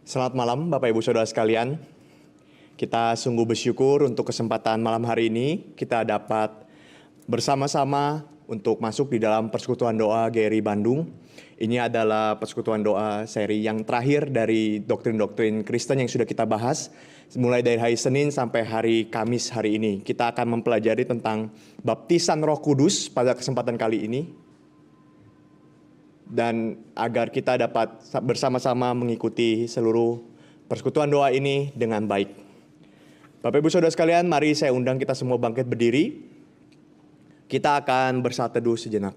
Selamat malam Bapak Ibu Saudara sekalian. Kita sungguh bersyukur untuk kesempatan malam hari ini kita dapat bersama-sama untuk masuk di dalam persekutuan doa GRI Bandung. Ini adalah persekutuan doa seri yang terakhir dari doktrin-doktrin Kristen yang sudah kita bahas. Mulai dari hari Senin sampai hari Kamis hari ini. Kita akan mempelajari tentang baptisan Roh Kudus pada kesempatan kali ini. Dan agar kita dapat bersama-sama mengikuti seluruh persekutuan doa ini dengan baik. Bapak Ibu Saudara sekalian, mari saya undang kita semua bangkit berdiri. Kita akan bersatu teduh sejenak.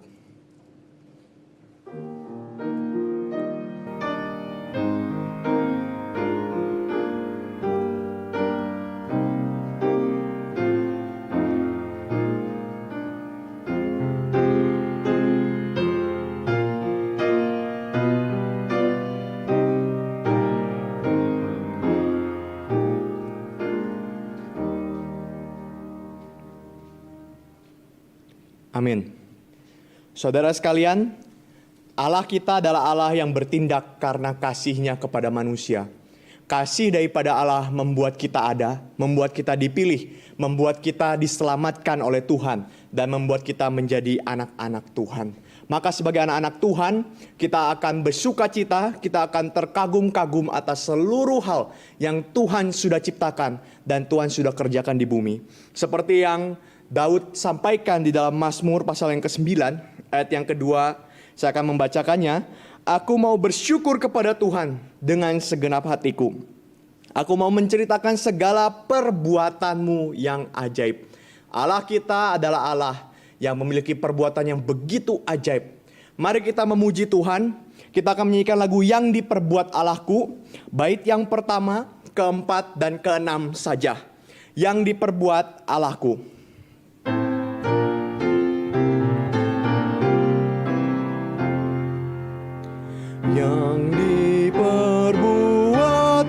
Amin. Saudara sekalian, Allah kita adalah Allah yang bertindak karena kasih-Nya kepada manusia. Kasih daripada Allah membuat kita ada, membuat kita dipilih, membuat kita diselamatkan oleh Tuhan, dan membuat kita menjadi anak-anak Tuhan. Maka sebagai anak-anak Tuhan, kita akan bersukacita, kita akan terkagum-kagum atas seluruh hal yang Tuhan sudah ciptakan dan Tuhan sudah kerjakan di bumi. Seperti yang Daud sampaikan di dalam Mazmur pasal yang ke-9, ayat yang kedua, saya akan membacakannya. Aku mau bersyukur kepada Tuhan dengan segenap hatiku. Aku mau menceritakan segala perbuatan-Mu yang ajaib. Allah kita adalah Allah yang memiliki perbuatan yang begitu ajaib. Mari kita memuji Tuhan. Kita akan menyanyikan lagu Yang Diperbuat Allahku. Bait yang pertama, keempat, dan keenam saja. Yang diperbuat Allahku. Yang diperbuat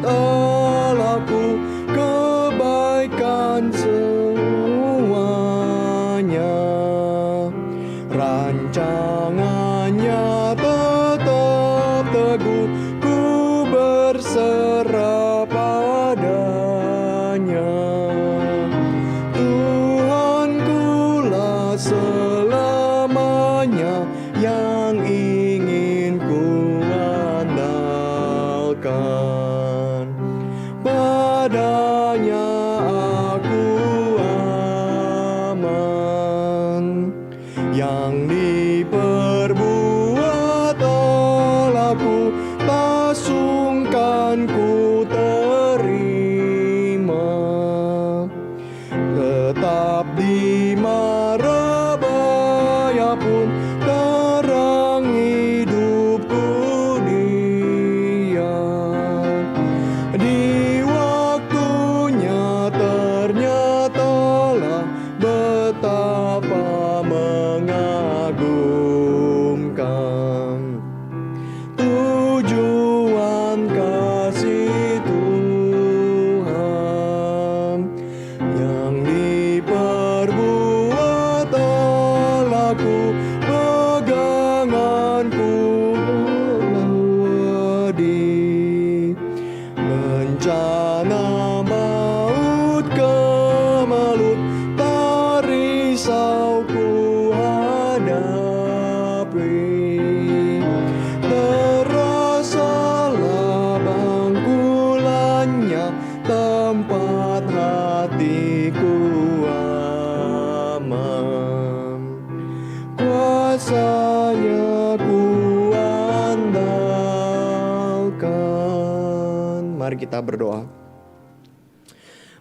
Allahku, kebaikan semuanya. Rancangannya tetap teguh, ku berserah padanya. Tuhankulah selamanya, yang ingin ku andalkan. Padanya aku aman. Yang diperbuat Allahku, tak sungkan ku terima. Tetap di mara bahaya pun, terang hidupku Dia. Di waktunya ternyatalah betapa mengagumkan tujuan kasih Tuhan. Yang diperbuat Allahku, peganganku melodi. Bencana maut kemelut, tak risau ku hadapi. Terasalah bangkulannya, tempat hatiku aman. Kuasanya ku andalkan. Mari kita berdoa.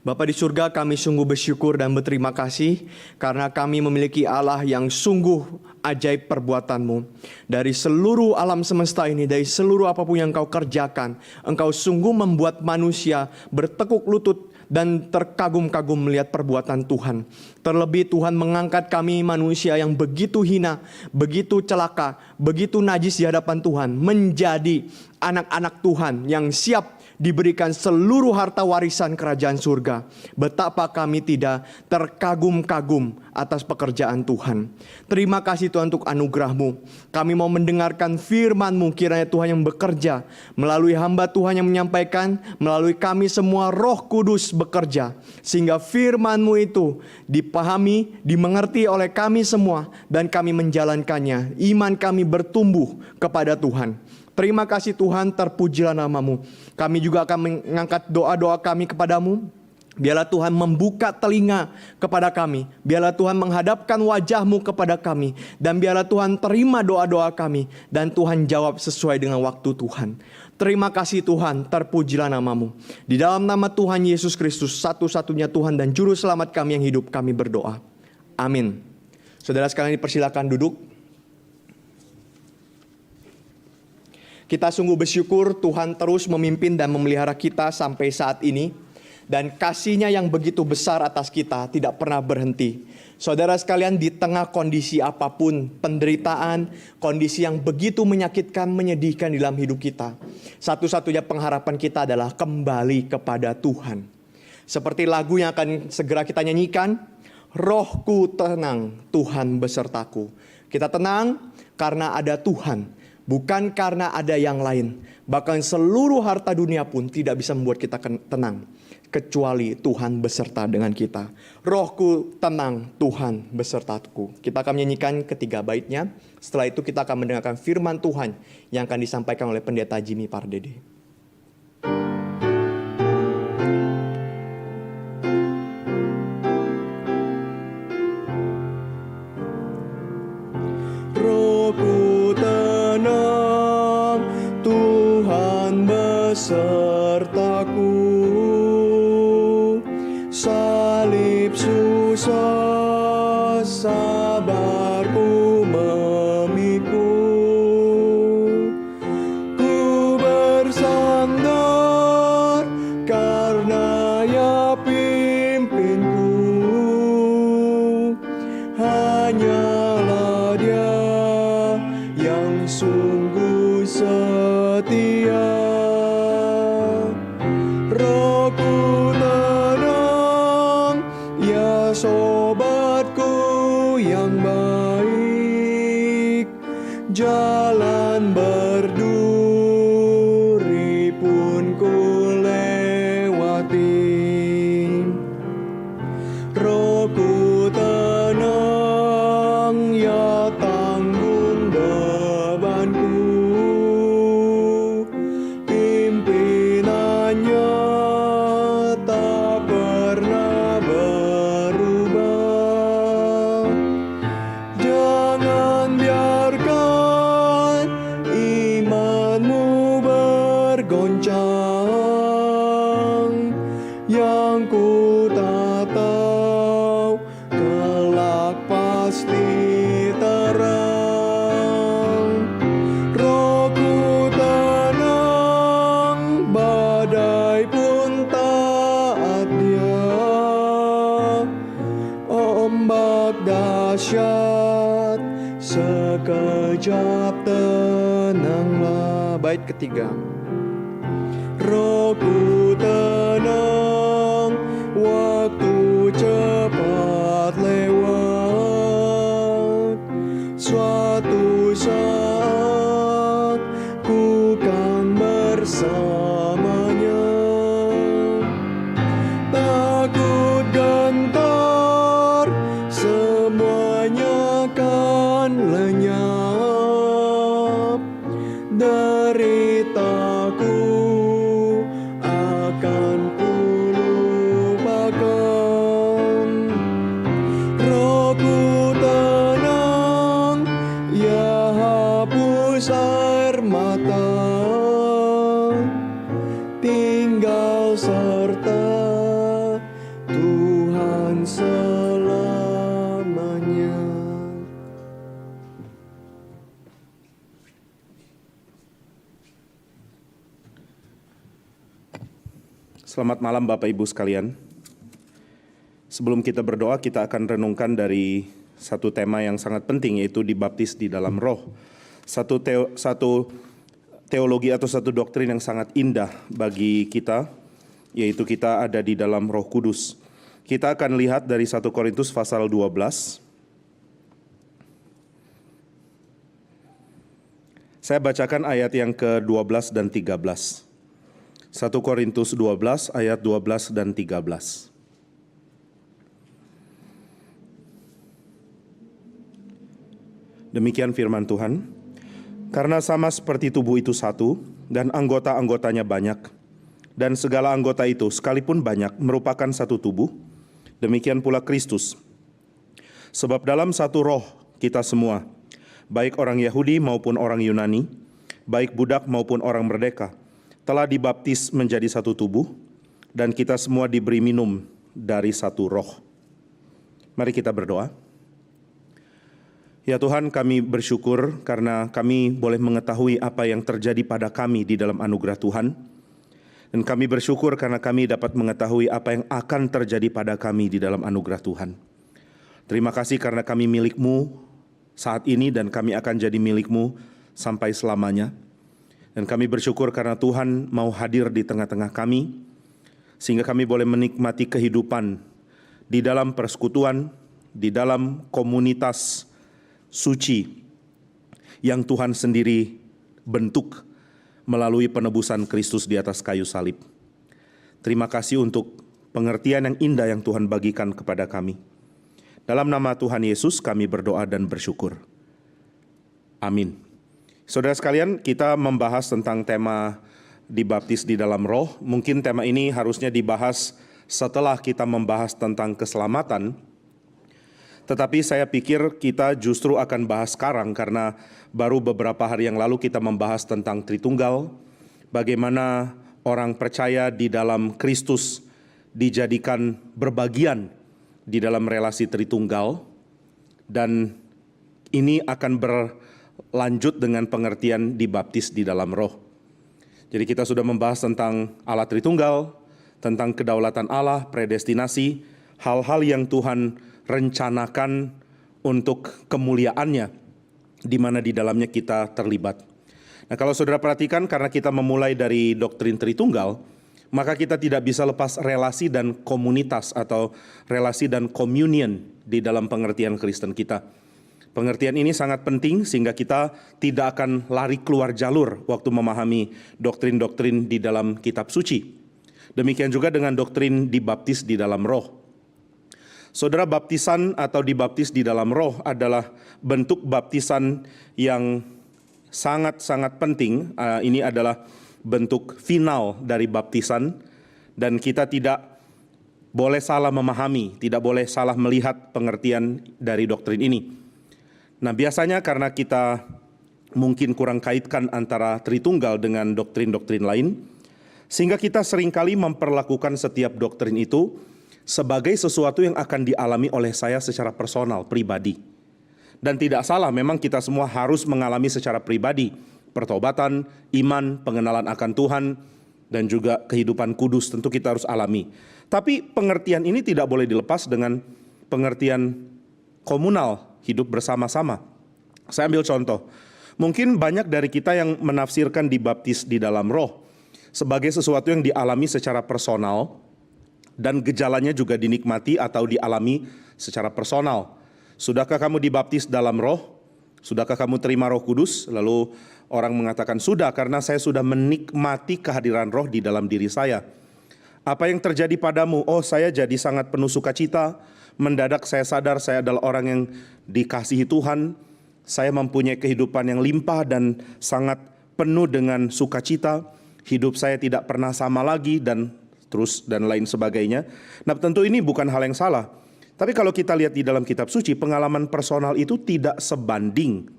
Bapa di surga, kami sungguh bersyukur dan berterima kasih karena kami memiliki Allah yang sungguh ajaib perbuatan-Mu. Dari seluruh alam semesta ini, dari seluruh apapun yang Engkau kerjakan, Engkau sungguh membuat manusia bertekuk lutut dan terkagum-kagum melihat perbuatan Tuhan. Terlebih Tuhan mengangkat kami manusia yang begitu hina, begitu celaka, begitu najis di hadapan Tuhan, menjadi anak-anak Tuhan yang siap diberikan seluruh harta warisan kerajaan surga. Betapa kami tidak terkagum-kagum atas pekerjaan Tuhan. Terima kasih Tuhan untuk anugerah-Mu. Kami mau mendengarkan firman-Mu, kiranya Tuhan yang bekerja melalui hamba Tuhan yang menyampaikan, melalui kami semua Roh Kudus bekerja, sehingga firman-Mu itu dipahami, dimengerti oleh kami semua, dan kami menjalankannya. Iman kami bertumbuh kepada Tuhan. Terima kasih Tuhan, terpujilah nama-Mu. Kami juga akan mengangkat doa-doa kami kepadamu. Biarlah Tuhan membuka telinga kepada kami. Biarlah Tuhan menghadapkan wajah-Mu kepada kami. Dan biarlah Tuhan terima doa-doa kami. Dan Tuhan jawab sesuai dengan waktu Tuhan. Terima kasih Tuhan, terpujilah nama-Mu. Di dalam nama Tuhan Yesus Kristus, satu-satunya Tuhan dan Juru Selamat kami yang hidup, kami berdoa. Amin. Saudara sekalian dipersilakan duduk. Kita sungguh bersyukur Tuhan terus memimpin dan memelihara kita sampai saat ini. Dan kasih-Nya yang begitu besar atas kita tidak pernah berhenti. Saudara sekalian, di tengah kondisi apapun, penderitaan, kondisi yang begitu menyakitkan, menyedihkan di dalam hidup kita, satu-satunya pengharapan kita adalah kembali kepada Tuhan. Seperti lagu yang akan segera kita nyanyikan, rohku tenang, Tuhan besertaku. Kita tenang karena ada Tuhan. Bukan karena ada yang lain. Bahkan seluruh harta dunia pun tidak bisa membuat kita tenang. Kecuali Tuhan beserta dengan kita. Rohku tenang, Tuhan besertaku. Kita akan menyanyikan ketiga baitnya. Setelah itu kita akan mendengarkan firman Tuhan yang akan disampaikan oleh Pendeta Jimmy Pardede. Sertaku, salib susah, sabarku memikul. Ku bersandar karena Ya pimpinku. Hanyalah Dia yang sungguh setia. Sobatku yang baik, jalan berduri pun ku lewati. Rohku tenang, Ya tanggung bebanku. Pimpinannya tak pernah yang ku tak tahu kelak pasti terang. Rohku tenang, badai pun taat Dia. Ombak dahsyat sekejap tenanglah. Bait ketiga. Rohku tenang, waktu cepat lewat. Suatu saat ku kan bersamanya. Takut gentar, semuanya kan lenyap. Deritaku akan kulupakan. Rohku tenang, Ya hapus air mata. Tinggal serta Tuhan selamanya. Selamat malam Bapak Ibu sekalian. Sebelum kita berdoa, kita akan renungkan dari satu tema yang sangat penting, yaitu dibaptis di dalam Roh. Satu teologi atau satu doktrin yang sangat indah bagi kita, yaitu kita ada di dalam Roh Kudus. Kita akan lihat dari 1 Korintus pasal 12. Saya bacakan ayat yang ke-12 dan 13. 1 Korintus 12 ayat 12 dan 13. Demikian firman Tuhan. Karena sama seperti tubuh itu satu, dan anggota-anggotanya banyak, dan segala anggota itu sekalipun banyak merupakan satu tubuh, demikian pula Kristus. Sebab dalam satu roh kita semua, baik orang Yahudi maupun orang Yunani, baik budak maupun orang merdeka, telah dibaptis menjadi satu tubuh, dan kita semua diberi minum dari satu roh. Mari kita berdoa. Ya Tuhan, kami bersyukur karena kami boleh mengetahui apa yang terjadi pada kami di dalam anugerah Tuhan. Dan kami bersyukur karena kami dapat mengetahui apa yang akan terjadi pada kami di dalam anugerah Tuhan. Terima kasih karena kami milik-Mu saat ini dan kami akan jadi milik-Mu sampai selamanya. Dan kami bersyukur karena Tuhan mau hadir di tengah-tengah kami, sehingga kami boleh menikmati kehidupan di dalam persekutuan, di dalam komunitas suci yang Tuhan sendiri bentuk melalui penebusan Kristus di atas kayu salib. Terima kasih untuk pengertian yang indah yang Tuhan bagikan kepada kami. Dalam nama Tuhan Yesus kami berdoa dan bersyukur. Amin. Saudara sekalian, kita membahas tentang tema dibaptis di dalam roh. Mungkin tema ini harusnya dibahas setelah kita membahas tentang keselamatan. Tetapi saya pikir kita justru akan bahas sekarang karena baru beberapa hari yang lalu kita membahas tentang Tritunggal, bagaimana orang percaya di dalam Kristus dijadikan berbagian di dalam relasi Tritunggal, dan ini akan berlanjut dengan pengertian dibaptis di dalam roh. Jadi kita sudah membahas tentang Allah Tritunggal, tentang kedaulatan Allah, predestinasi, hal-hal yang Tuhan rencanakan untuk kemuliaannya, di mana di dalamnya kita terlibat. Nah, kalau saudara perhatikan, karena kita memulai dari doktrin Tritunggal, maka kita tidak bisa lepas relasi dan komunitas atau relasi dan communion di dalam pengertian Kristen kita. Pengertian ini sangat penting sehingga kita tidak akan lari keluar jalur waktu memahami doktrin-doktrin di dalam kitab suci. Demikian juga dengan doktrin dibaptis di dalam roh. Saudara, baptisan atau dibaptis di dalam roh adalah bentuk baptisan yang sangat-sangat penting. Ini adalah bentuk final dari baptisan, dan kita tidak boleh salah memahami, tidak boleh salah melihat pengertian dari doktrin ini. Nah, biasanya karena kita mungkin kurang kaitkan antara Tritunggal dengan doktrin-doktrin lain, sehingga kita seringkali memperlakukan setiap doktrin itu sebagai sesuatu yang akan dialami oleh saya secara personal, pribadi. Dan tidak salah, memang kita semua harus mengalami secara pribadi pertobatan, iman, pengenalan akan Tuhan, dan juga kehidupan kudus tentu kita harus alami. Tapi pengertian ini tidak boleh dilepas dengan pengertian komunal, hidup bersama-sama. Saya ambil contoh. Mungkin banyak dari kita yang menafsirkan dibaptis di dalam roh sebagai sesuatu yang dialami secara personal, dan gejalanya juga dinikmati atau dialami secara personal. Sudahkah kamu dibaptis dalam roh? Sudahkah kamu terima Roh Kudus? Lalu orang mengatakan, sudah, karena saya sudah menikmati kehadiran roh di dalam diri saya. Apa yang terjadi padamu? Oh, saya jadi sangat penuh sukacita. Mendadak saya sadar saya adalah orang yang dikasihi Tuhan. Saya mempunyai kehidupan yang limpah dan sangat penuh dengan sukacita. Hidup saya tidak pernah sama lagi, dan terus dan lain sebagainya. Nah, tentu ini bukan hal yang salah. Tapi kalau kita lihat di dalam kitab suci, pengalaman personal itu tidak sebanding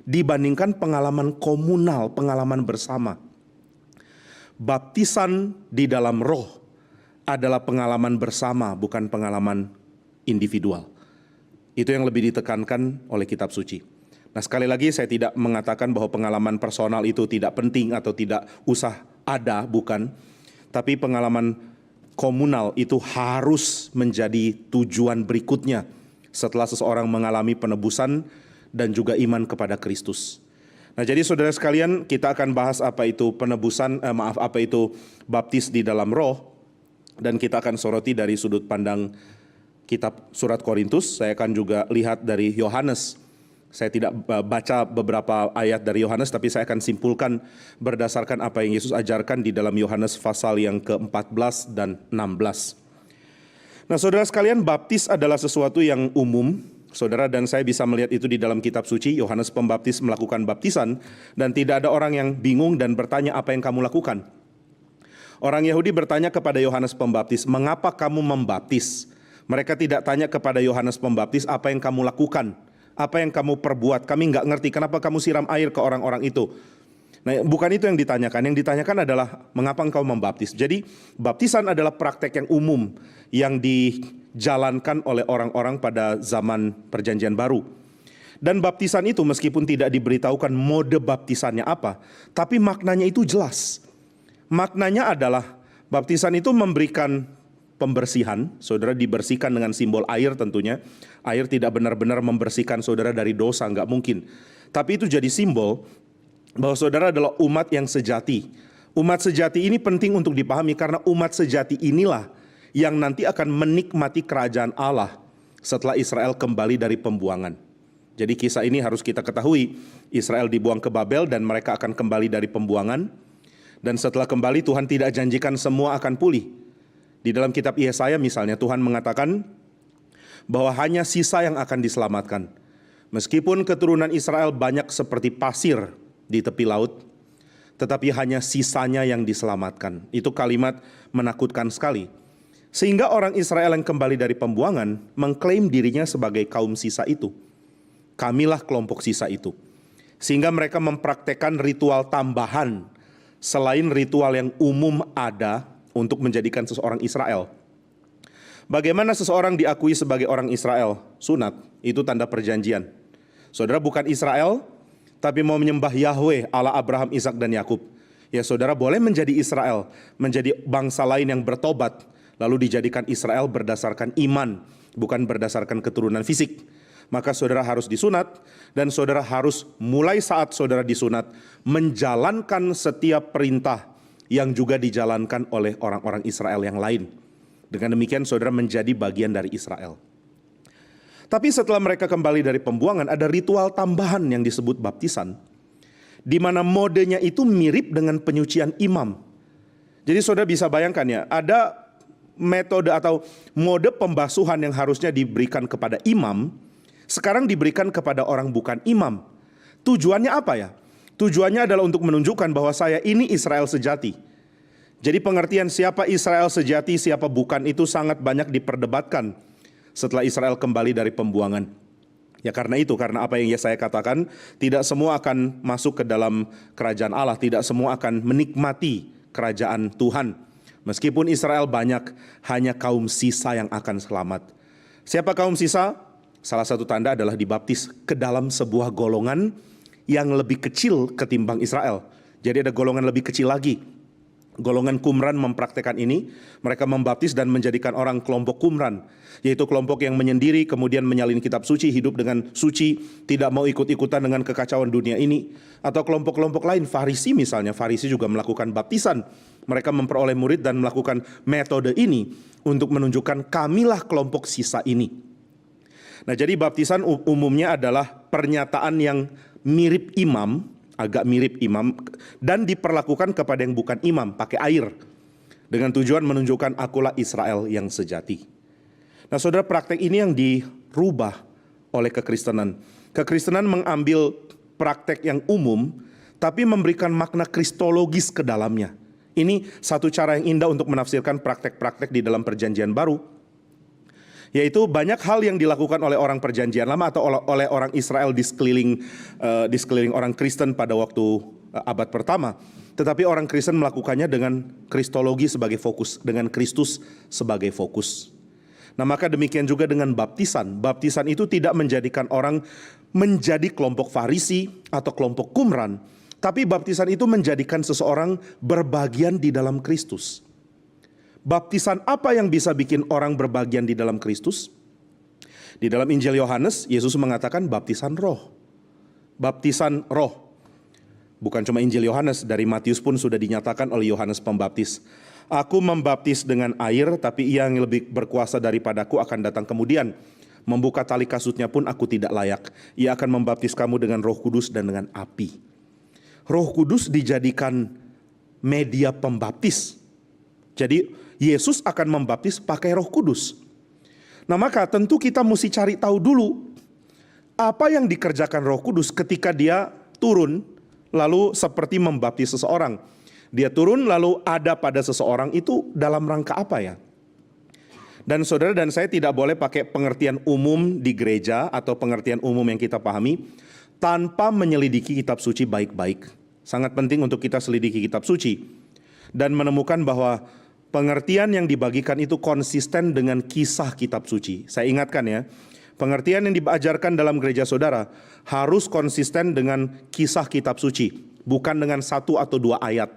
dibandingkan pengalaman komunal, pengalaman bersama. Baptisan di dalam roh adalah pengalaman bersama, bukan pengalaman individual. Itu yang lebih ditekankan oleh kitab suci. Nah, sekali lagi saya tidak mengatakan bahwa pengalaman personal itu tidak penting atau tidak usah ada, bukan. Tapi pengalaman komunal itu harus menjadi tujuan berikutnya setelah seseorang mengalami penebusan dan juga iman kepada Kristus. Nah, jadi saudara sekalian, kita akan bahas apa itu apa itu baptis di dalam roh, dan kita akan soroti dari sudut pandang kitab surat Korintus. Saya akan juga lihat dari Yohanes. Saya tidak baca beberapa ayat dari Yohanes, tapi saya akan simpulkan berdasarkan apa yang Yesus ajarkan di dalam Yohanes pasal yang ke-14 dan 16. Nah, saudara sekalian, baptis adalah sesuatu yang umum. Saudara dan saya bisa melihat itu di dalam kitab suci. Yohanes Pembaptis melakukan baptisan, dan tidak ada orang yang bingung dan bertanya, apa yang kamu lakukan? Orang Yahudi bertanya kepada Yohanes Pembaptis, mengapa kamu membaptis? Mereka tidak tanya kepada Yohanes Pembaptis, apa yang kamu lakukan? Apa yang kamu perbuat? Kami nggak ngerti, kenapa kamu siram air ke orang-orang itu? Nah, bukan itu yang ditanyakan. Yang ditanyakan adalah, mengapa engkau membaptis? Jadi, baptisan adalah praktek yang umum yang dijalankan oleh orang-orang pada zaman Perjanjian Baru. Dan baptisan itu meskipun tidak diberitahukan mode baptisannya apa, tapi maknanya itu jelas. Maknanya adalah baptisan itu memberikan pembersihan. Saudara dibersihkan dengan simbol air tentunya. Air tidak benar-benar membersihkan saudara dari dosa, nggak mungkin. Tapi itu jadi simbol bahwa saudara adalah umat yang sejati. Umat sejati ini penting untuk dipahami karena umat sejati inilah yang nanti akan menikmati kerajaan Allah setelah Israel kembali dari pembuangan. Jadi kisah ini harus kita ketahui. Israel dibuang ke Babel dan mereka akan kembali dari pembuangan. Dan setelah kembali Tuhan tidak janjikan semua akan pulih. Di dalam kitab Yesaya misalnya Tuhan mengatakan bahwa hanya sisa yang akan diselamatkan. Meskipun keturunan Israel banyak seperti pasir di tepi laut, tetapi hanya sisanya yang diselamatkan. Itu kalimat menakutkan sekali. Sehingga orang Israel yang kembali dari pembuangan mengklaim dirinya sebagai kaum sisa itu. Kamilah kelompok sisa itu. Sehingga mereka mempraktekkan ritual tambahan selain ritual yang umum ada untuk menjadikan seseorang Israel. Bagaimana seseorang diakui sebagai orang Israel? Sunat, itu tanda perjanjian. Saudara bukan Israel, tapi mau menyembah Yahweh, Allah Abraham, Ishak dan Yakub. Ya saudara boleh menjadi Israel, menjadi bangsa lain yang bertobat, lalu dijadikan Israel berdasarkan iman, bukan berdasarkan keturunan fisik. Maka saudara harus disunat, dan saudara harus mulai saat saudara disunat, menjalankan setiap perintah yang juga dijalankan oleh orang-orang Israel yang lain. Dengan demikian saudara menjadi bagian dari Israel. Tapi setelah mereka kembali dari pembuangan, ada ritual tambahan yang disebut baptisan, di mana modenya itu mirip dengan penyucian imam. Jadi saudara bisa bayangkan ya, ada metode atau mode pembasuhan yang harusnya diberikan kepada imam, sekarang diberikan kepada orang bukan imam. Tujuannya apa ya? Tujuannya adalah untuk menunjukkan bahwa saya ini Israel sejati. Jadi pengertian siapa Israel sejati, siapa bukan itu sangat banyak diperdebatkan setelah Israel kembali dari pembuangan. Ya karena apa yang saya katakan, tidak semua akan masuk ke dalam kerajaan Allah, tidak semua akan menikmati kerajaan Tuhan. Meskipun Israel banyak, hanya kaum sisa yang akan selamat. Siapa kaum sisa? Salah satu tanda adalah dibaptis ke dalam sebuah golongan yang lebih kecil ketimbang Israel. Jadi ada golongan lebih kecil lagi. Golongan Qumran mempraktekkan ini. Mereka membaptis dan menjadikan orang kelompok Qumran, yaitu kelompok yang menyendiri, kemudian menyalin kitab suci, hidup dengan suci, tidak mau ikut-ikutan dengan kekacauan dunia ini. Atau kelompok-kelompok lain, Farisi misalnya. Farisi juga melakukan baptisan. Mereka memperoleh murid dan melakukan metode ini untuk menunjukkan kamilah kelompok sisa ini. Nah, jadi baptisan umumnya adalah pernyataan yang mirip imam, agak mirip imam, dan diperlakukan kepada yang bukan imam, pakai air, dengan tujuan menunjukkan akulah Israel yang sejati. Nah saudara, praktek ini yang dirubah oleh kekristenan. Kekristenan mengambil praktek yang umum, tapi memberikan makna kristologis ke dalamnya. Ini satu cara yang indah untuk menafsirkan praktek-praktek di dalam Perjanjian Baru. Yaitu banyak hal yang dilakukan oleh orang Perjanjian Lama atau oleh orang Israel di sekeliling orang Kristen pada waktu abad pertama. Tetapi orang Kristen melakukannya dengan kristologi sebagai fokus, dengan Kristus sebagai fokus. Nah maka demikian juga dengan baptisan. Baptisan itu tidak menjadikan orang menjadi kelompok Farisi atau kelompok Qumran. Tapi baptisan itu menjadikan seseorang berbagian di dalam Kristus. Baptisan apa yang bisa bikin orang berbagian di dalam Kristus? Di dalam Injil Yohanes, Yesus mengatakan baptisan roh. Baptisan roh. Bukan cuma Injil Yohanes, dari Matius pun sudah dinyatakan oleh Yohanes Pembaptis. Aku membaptis dengan air, tapi ia yang lebih berkuasa daripadaku akan datang kemudian. Membuka tali kasutnya pun aku tidak layak. Ia akan membaptis kamu dengan Roh Kudus dan dengan api. Roh Kudus dijadikan media pembaptis. Jadi Yesus akan membaptis pakai Roh Kudus. Nah maka tentu kita mesti cari tahu dulu apa yang dikerjakan Roh Kudus ketika dia turun lalu seperti membaptis seseorang. Dia turun lalu ada pada seseorang, itu dalam rangka apa ya? Dan saudara dan saya tidak boleh pakai pengertian umum di gereja atau pengertian umum yang kita pahami tanpa menyelidiki kitab suci baik-baik. Sangat penting untuk kita selidiki kitab suci dan menemukan bahwa pengertian yang dibagikan itu konsisten dengan kisah kitab suci. Saya ingatkan ya, pengertian yang diajarkan dalam gereja saudara harus konsisten dengan kisah kitab suci, bukan dengan 1 atau 2 ayat.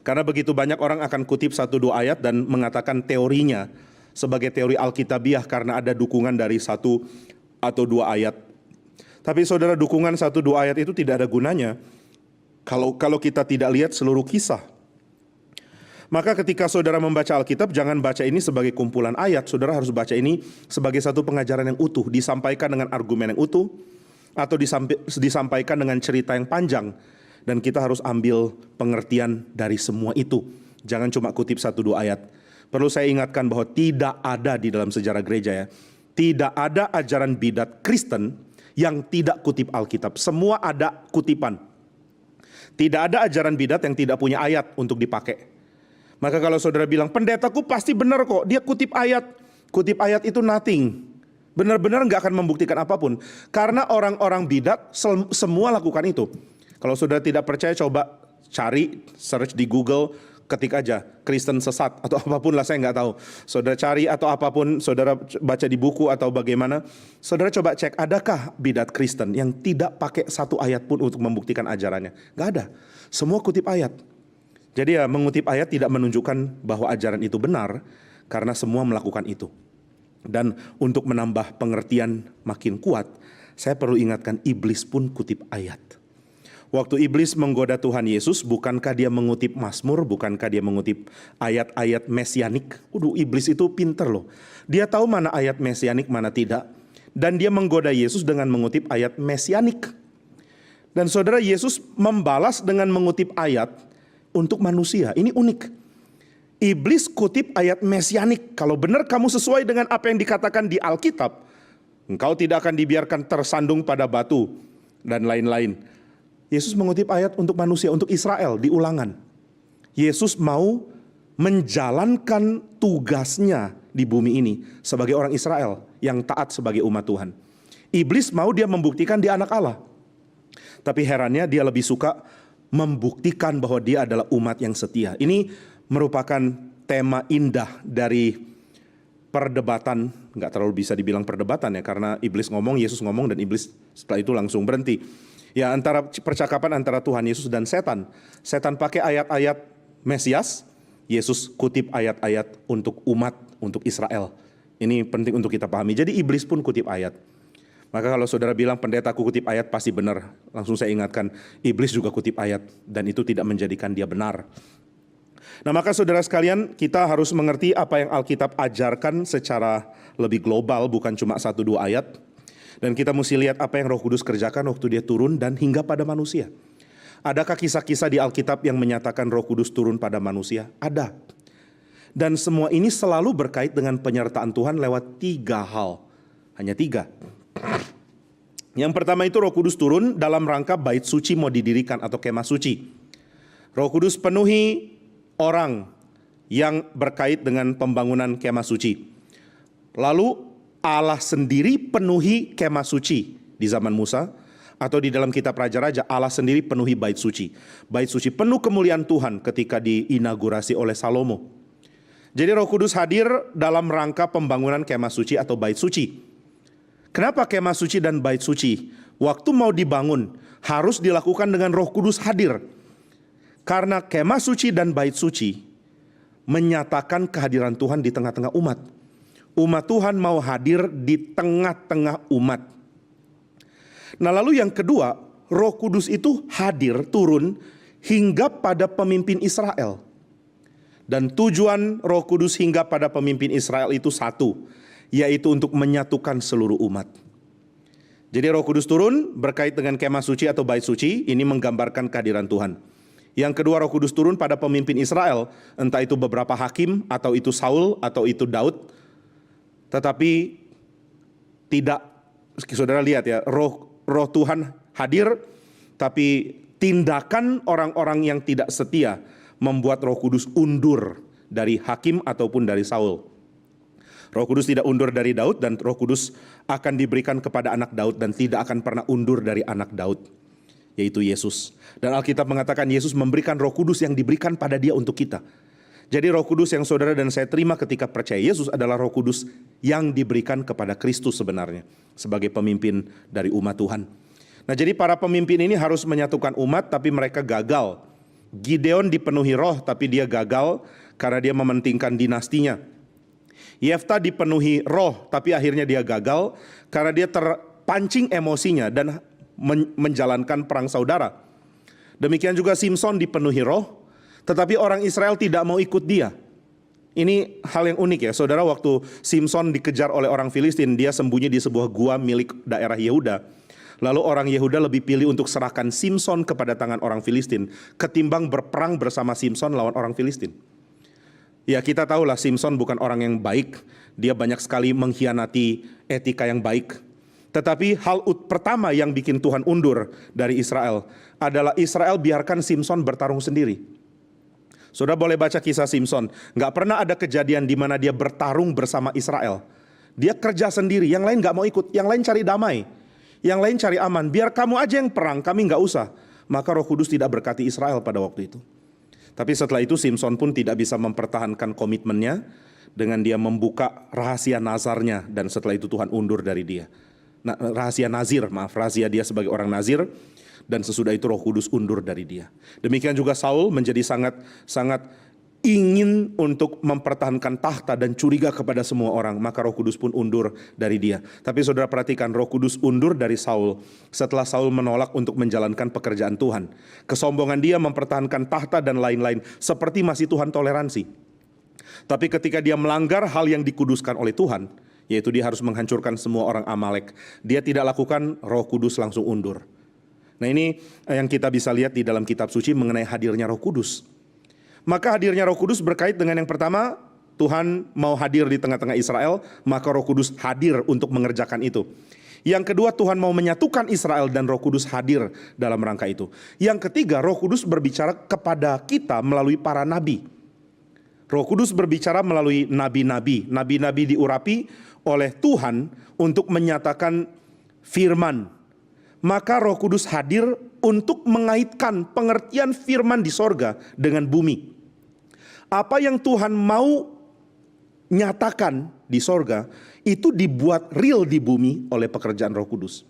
Karena begitu banyak orang akan kutip 1-2 ayat dan mengatakan teorinya sebagai teori Alkitabiah karena ada dukungan dari 1 atau 2 ayat. Tapi saudara, dukungan 1-2 ayat itu tidak ada gunanya kalau kita tidak lihat seluruh kisah. Maka ketika saudara membaca Alkitab, jangan baca ini sebagai kumpulan ayat. Saudara harus baca ini sebagai satu pengajaran yang utuh, disampaikan dengan argumen yang utuh, atau disampaikan dengan cerita yang panjang. Dan kita harus ambil pengertian dari semua itu. Jangan cuma kutip 1-2 ayat. Perlu saya ingatkan bahwa tidak ada di dalam sejarah gereja ya, tidak ada ajaran bidat Kristen yang tidak kutip Alkitab. Semua ada kutipan. Tidak ada ajaran bidat yang tidak punya ayat untuk dipakai. Maka kalau saudara bilang, pendetaku pasti benar kok, dia kutip ayat. Kutip ayat itu nothing. Benar-benar nggak akan membuktikan apapun. Karena orang-orang bidat semua lakukan itu. Kalau saudara tidak percaya, coba cari, search di Google, ketik aja Kristen sesat atau apapun lah, saya nggak tahu. Saudara cari atau apapun, saudara baca di buku atau bagaimana. Saudara coba cek, adakah bidat Kristen yang tidak pakai 1 ayat pun untuk membuktikan ajarannya? Nggak ada. Semua kutip ayat. Jadi ya, mengutip ayat tidak menunjukkan bahwa ajaran itu benar, karena semua melakukan itu. Dan untuk menambah pengertian makin kuat, saya perlu ingatkan, iblis pun kutip ayat. Waktu iblis menggoda Tuhan Yesus, bukankah dia mengutip Mazmur, bukankah dia mengutip ayat-ayat mesianik? Iblis itu pinter loh. Dia tahu mana ayat mesianik, mana tidak. Dan dia menggoda Yesus dengan mengutip ayat mesianik. Dan saudara, Yesus membalas dengan mengutip ayat untuk manusia. Ini unik. Iblis kutip ayat mesianik. Kalau benar kamu sesuai dengan apa yang dikatakan di Alkitab, engkau tidak akan dibiarkan tersandung pada batu, dan lain-lain. Yesus mengutip ayat untuk manusia, untuk Israel di Ulangan. Yesus mau menjalankan tugasnya di bumi ini sebagai orang Israel yang taat sebagai umat Tuhan. Iblis mau dia membuktikan dia anak Allah. Tapi herannya dia lebih suka membuktikan bahwa dia adalah umat yang setia. Ini merupakan tema indah dari perdebatan, nggak terlalu bisa dibilang perdebatan ya, karena iblis ngomong, Yesus ngomong, dan iblis setelah itu langsung berhenti. Ya, antara percakapan antara Tuhan Yesus dan setan. Setan pakai ayat-ayat Mesias, Yesus kutip ayat-ayat untuk umat, untuk Israel. Ini penting untuk kita pahami. Jadi iblis pun kutip ayat. Maka kalau saudara bilang pendetaku kutip ayat pasti benar, langsung saya ingatkan, iblis juga kutip ayat, dan itu tidak menjadikan dia benar. Nah maka saudara sekalian, kita harus mengerti apa yang Alkitab ajarkan secara lebih global, bukan cuma 1-2 ayat. Dan kita mesti lihat apa yang Roh Kudus kerjakan waktu dia turun dan hingga pada manusia. Adakah kisah-kisah di Alkitab yang menyatakan Roh Kudus turun pada manusia? Ada. Dan semua ini selalu berkait dengan penyertaan Tuhan lewat 3 hal. Hanya 3. Yang pertama itu Roh Kudus turun dalam rangka bait suci mau didirikan atau kemah suci. Roh Kudus penuhi orang yang berkait dengan pembangunan kemah suci. Lalu Allah sendiri penuhi kemah suci di zaman Musa, atau di dalam kitab Raja-Raja Allah sendiri penuhi bait suci. Bait suci penuh kemuliaan Tuhan ketika diinaugurasi oleh Salomo. Jadi Roh Kudus hadir dalam rangka pembangunan kemah suci atau bait suci. Kenapa kemah suci dan bait suci waktu mau dibangun harus dilakukan dengan Roh Kudus hadir? Karena kemah suci dan bait suci menyatakan kehadiran Tuhan di tengah-tengah umat. Umat Tuhan mau hadir di tengah-tengah umat. Nah lalu yang kedua, Roh Kudus itu hadir, turun hingga pada pemimpin Israel. Dan tujuan Roh Kudus hingga pada pemimpin Israel itu satu, yaitu untuk menyatukan seluruh umat. Jadi Roh Kudus turun berkait dengan kemah suci atau bait suci, ini menggambarkan kehadiran Tuhan. Yang kedua, Roh Kudus turun pada pemimpin Israel, entah itu beberapa hakim, atau itu Saul, atau itu Daud. Tetapi tidak, saudara lihat ya, roh Tuhan hadir, tapi tindakan orang-orang yang tidak setia membuat Roh Kudus undur dari hakim ataupun dari Saul. Roh Kudus tidak undur dari Daud, dan Roh Kudus akan diberikan kepada anak Daud dan tidak akan pernah undur dari anak Daud, yaitu Yesus. Dan Alkitab mengatakan Yesus memberikan Roh Kudus yang diberikan pada dia untuk kita. Jadi Roh Kudus yang saudara dan saya terima ketika percaya Yesus adalah Roh Kudus yang diberikan kepada Kristus sebenarnya sebagai pemimpin dari umat Tuhan. Nah, jadi para pemimpin ini harus menyatukan umat, tapi mereka gagal. Gideon dipenuhi roh, tapi dia gagal karena dia mementingkan dinastinya. Yefta dipenuhi roh, tapi akhirnya dia gagal karena dia terpancing emosinya dan menjalankan perang saudara. Demikian juga Simson dipenuhi roh, tetapi orang Israel tidak mau ikut dia. Ini hal yang unik ya, saudara. Waktu Simson dikejar oleh orang Filistin, dia sembunyi di sebuah gua milik daerah Yehuda. Lalu orang Yehuda lebih pilih untuk serahkan Simson kepada tangan orang Filistin ketimbang berperang bersama Simson lawan orang Filistin. Ya, kita tahulah Simson bukan orang yang baik. Dia banyak sekali mengkhianati etika yang baik. Tetapi hal pertama yang bikin Tuhan undur dari Israel adalah Israel biarkan Simson bertarung sendiri. Saudara boleh baca kisah Simson. Gak pernah ada kejadian di mana dia bertarung bersama Israel. Dia kerja sendiri, yang lain gak mau ikut. Yang lain cari damai, yang lain cari aman. Biar kamu aja yang perang, kami gak usah. Maka Roh Kudus tidak berkati Israel pada waktu itu. Tapi setelah itu Simson pun tidak bisa mempertahankan komitmennya dengan dia membuka rahasia nazarnya, dan setelah itu Tuhan undur dari dia. Nah, rahasia dia sebagai orang nazir, dan sesudah itu Roh Kudus undur dari dia. Demikian juga Saul menjadi sangat ingin untuk mempertahankan tahta dan curiga kepada semua orang, maka Roh Kudus pun undur dari dia. Tapi saudara perhatikan, Roh Kudus undur dari Saul setelah Saul menolak untuk menjalankan pekerjaan Tuhan. Kesombongan dia mempertahankan tahta dan lain-lain, seperti masih Tuhan toleransi. Tapi ketika dia melanggar hal yang dikuduskan oleh Tuhan, yaitu dia harus menghancurkan semua orang Amalek, dia tidak lakukan, Roh Kudus langsung undur. Nah, ini yang kita bisa lihat di dalam kitab suci mengenai hadirnya Roh Kudus. Maka hadirnya Roh Kudus berkait dengan yang pertama, Tuhan mau hadir di tengah-tengah Israel, maka Roh Kudus hadir untuk mengerjakan itu. Yang kedua, Tuhan mau menyatukan Israel dan Roh Kudus hadir dalam rangka itu. Yang ketiga, Roh Kudus berbicara kepada kita melalui para nabi. Roh Kudus berbicara melalui nabi-nabi. Nabi-nabi diurapi oleh Tuhan untuk menyatakan firman. Maka Roh Kudus hadir untuk mengaitkan pengertian firman di sorga dengan bumi. Apa yang Tuhan mau nyatakan di sorga, itu dibuat real di bumi oleh pekerjaan Roh Kudus.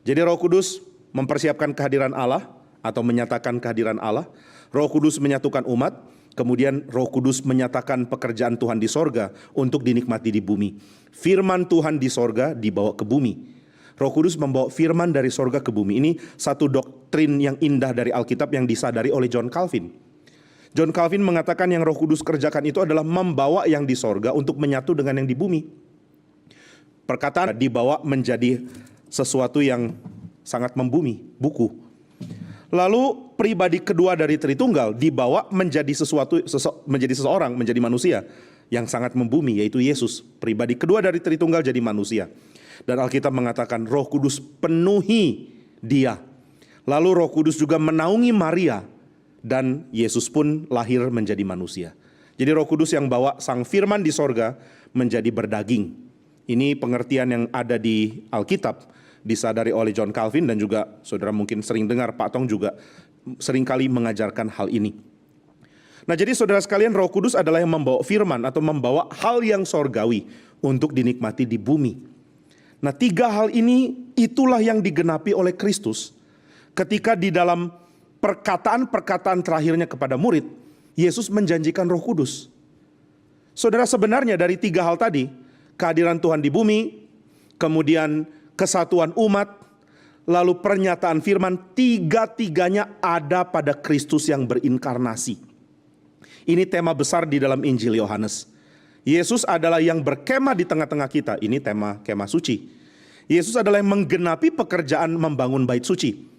Jadi Roh Kudus mempersiapkan kehadiran Allah atau menyatakan kehadiran Allah. Roh Kudus menyatukan umat. Kemudian Roh Kudus menyatakan pekerjaan Tuhan di sorga untuk dinikmati di bumi. Firman Tuhan di sorga dibawa ke bumi. Roh Kudus membawa firman dari sorga ke bumi. Ini satu doktrin yang indah dari Alkitab yang disadari oleh John Calvin. John Calvin mengatakan yang Roh Kudus kerjakan itu adalah membawa yang di sorga untuk menyatu dengan yang di bumi. Perkataan dibawa menjadi sesuatu yang sangat membumi, buku. Lalu pribadi kedua dari Tritunggal dibawa menjadi menjadi seseorang, menjadi manusia yang sangat membumi, yaitu Yesus. Pribadi kedua dari Tritunggal jadi manusia. Dan Alkitab mengatakan Roh Kudus penuhi dia. Lalu Roh Kudus juga menaungi Maria, dan Yesus pun lahir menjadi manusia. Jadi Roh Kudus yang bawa sang firman di sorga menjadi berdaging. Ini pengertian yang ada di Alkitab, disadari oleh John Calvin, dan juga saudara mungkin sering dengar Pak Tong juga seringkali mengajarkan hal ini. Nah, jadi saudara sekalian, Roh Kudus adalah yang membawa firman atau membawa hal yang sorgawi untuk dinikmati di bumi. Nah, tiga hal ini itulah yang digenapi oleh Kristus ketika di dalam perkataan-perkataan terakhirnya kepada murid, Yesus menjanjikan Roh Kudus. Saudara, sebenarnya dari tiga hal tadi, kehadiran Tuhan di bumi, kemudian kesatuan umat, lalu pernyataan firman, tiga-tiganya ada pada Kristus yang berinkarnasi. Ini tema besar di dalam Injil Yohanes. Yesus adalah yang berkemah di tengah-tengah kita. Ini tema kemah suci. Yesus adalah yang menggenapi pekerjaan membangun bait suci.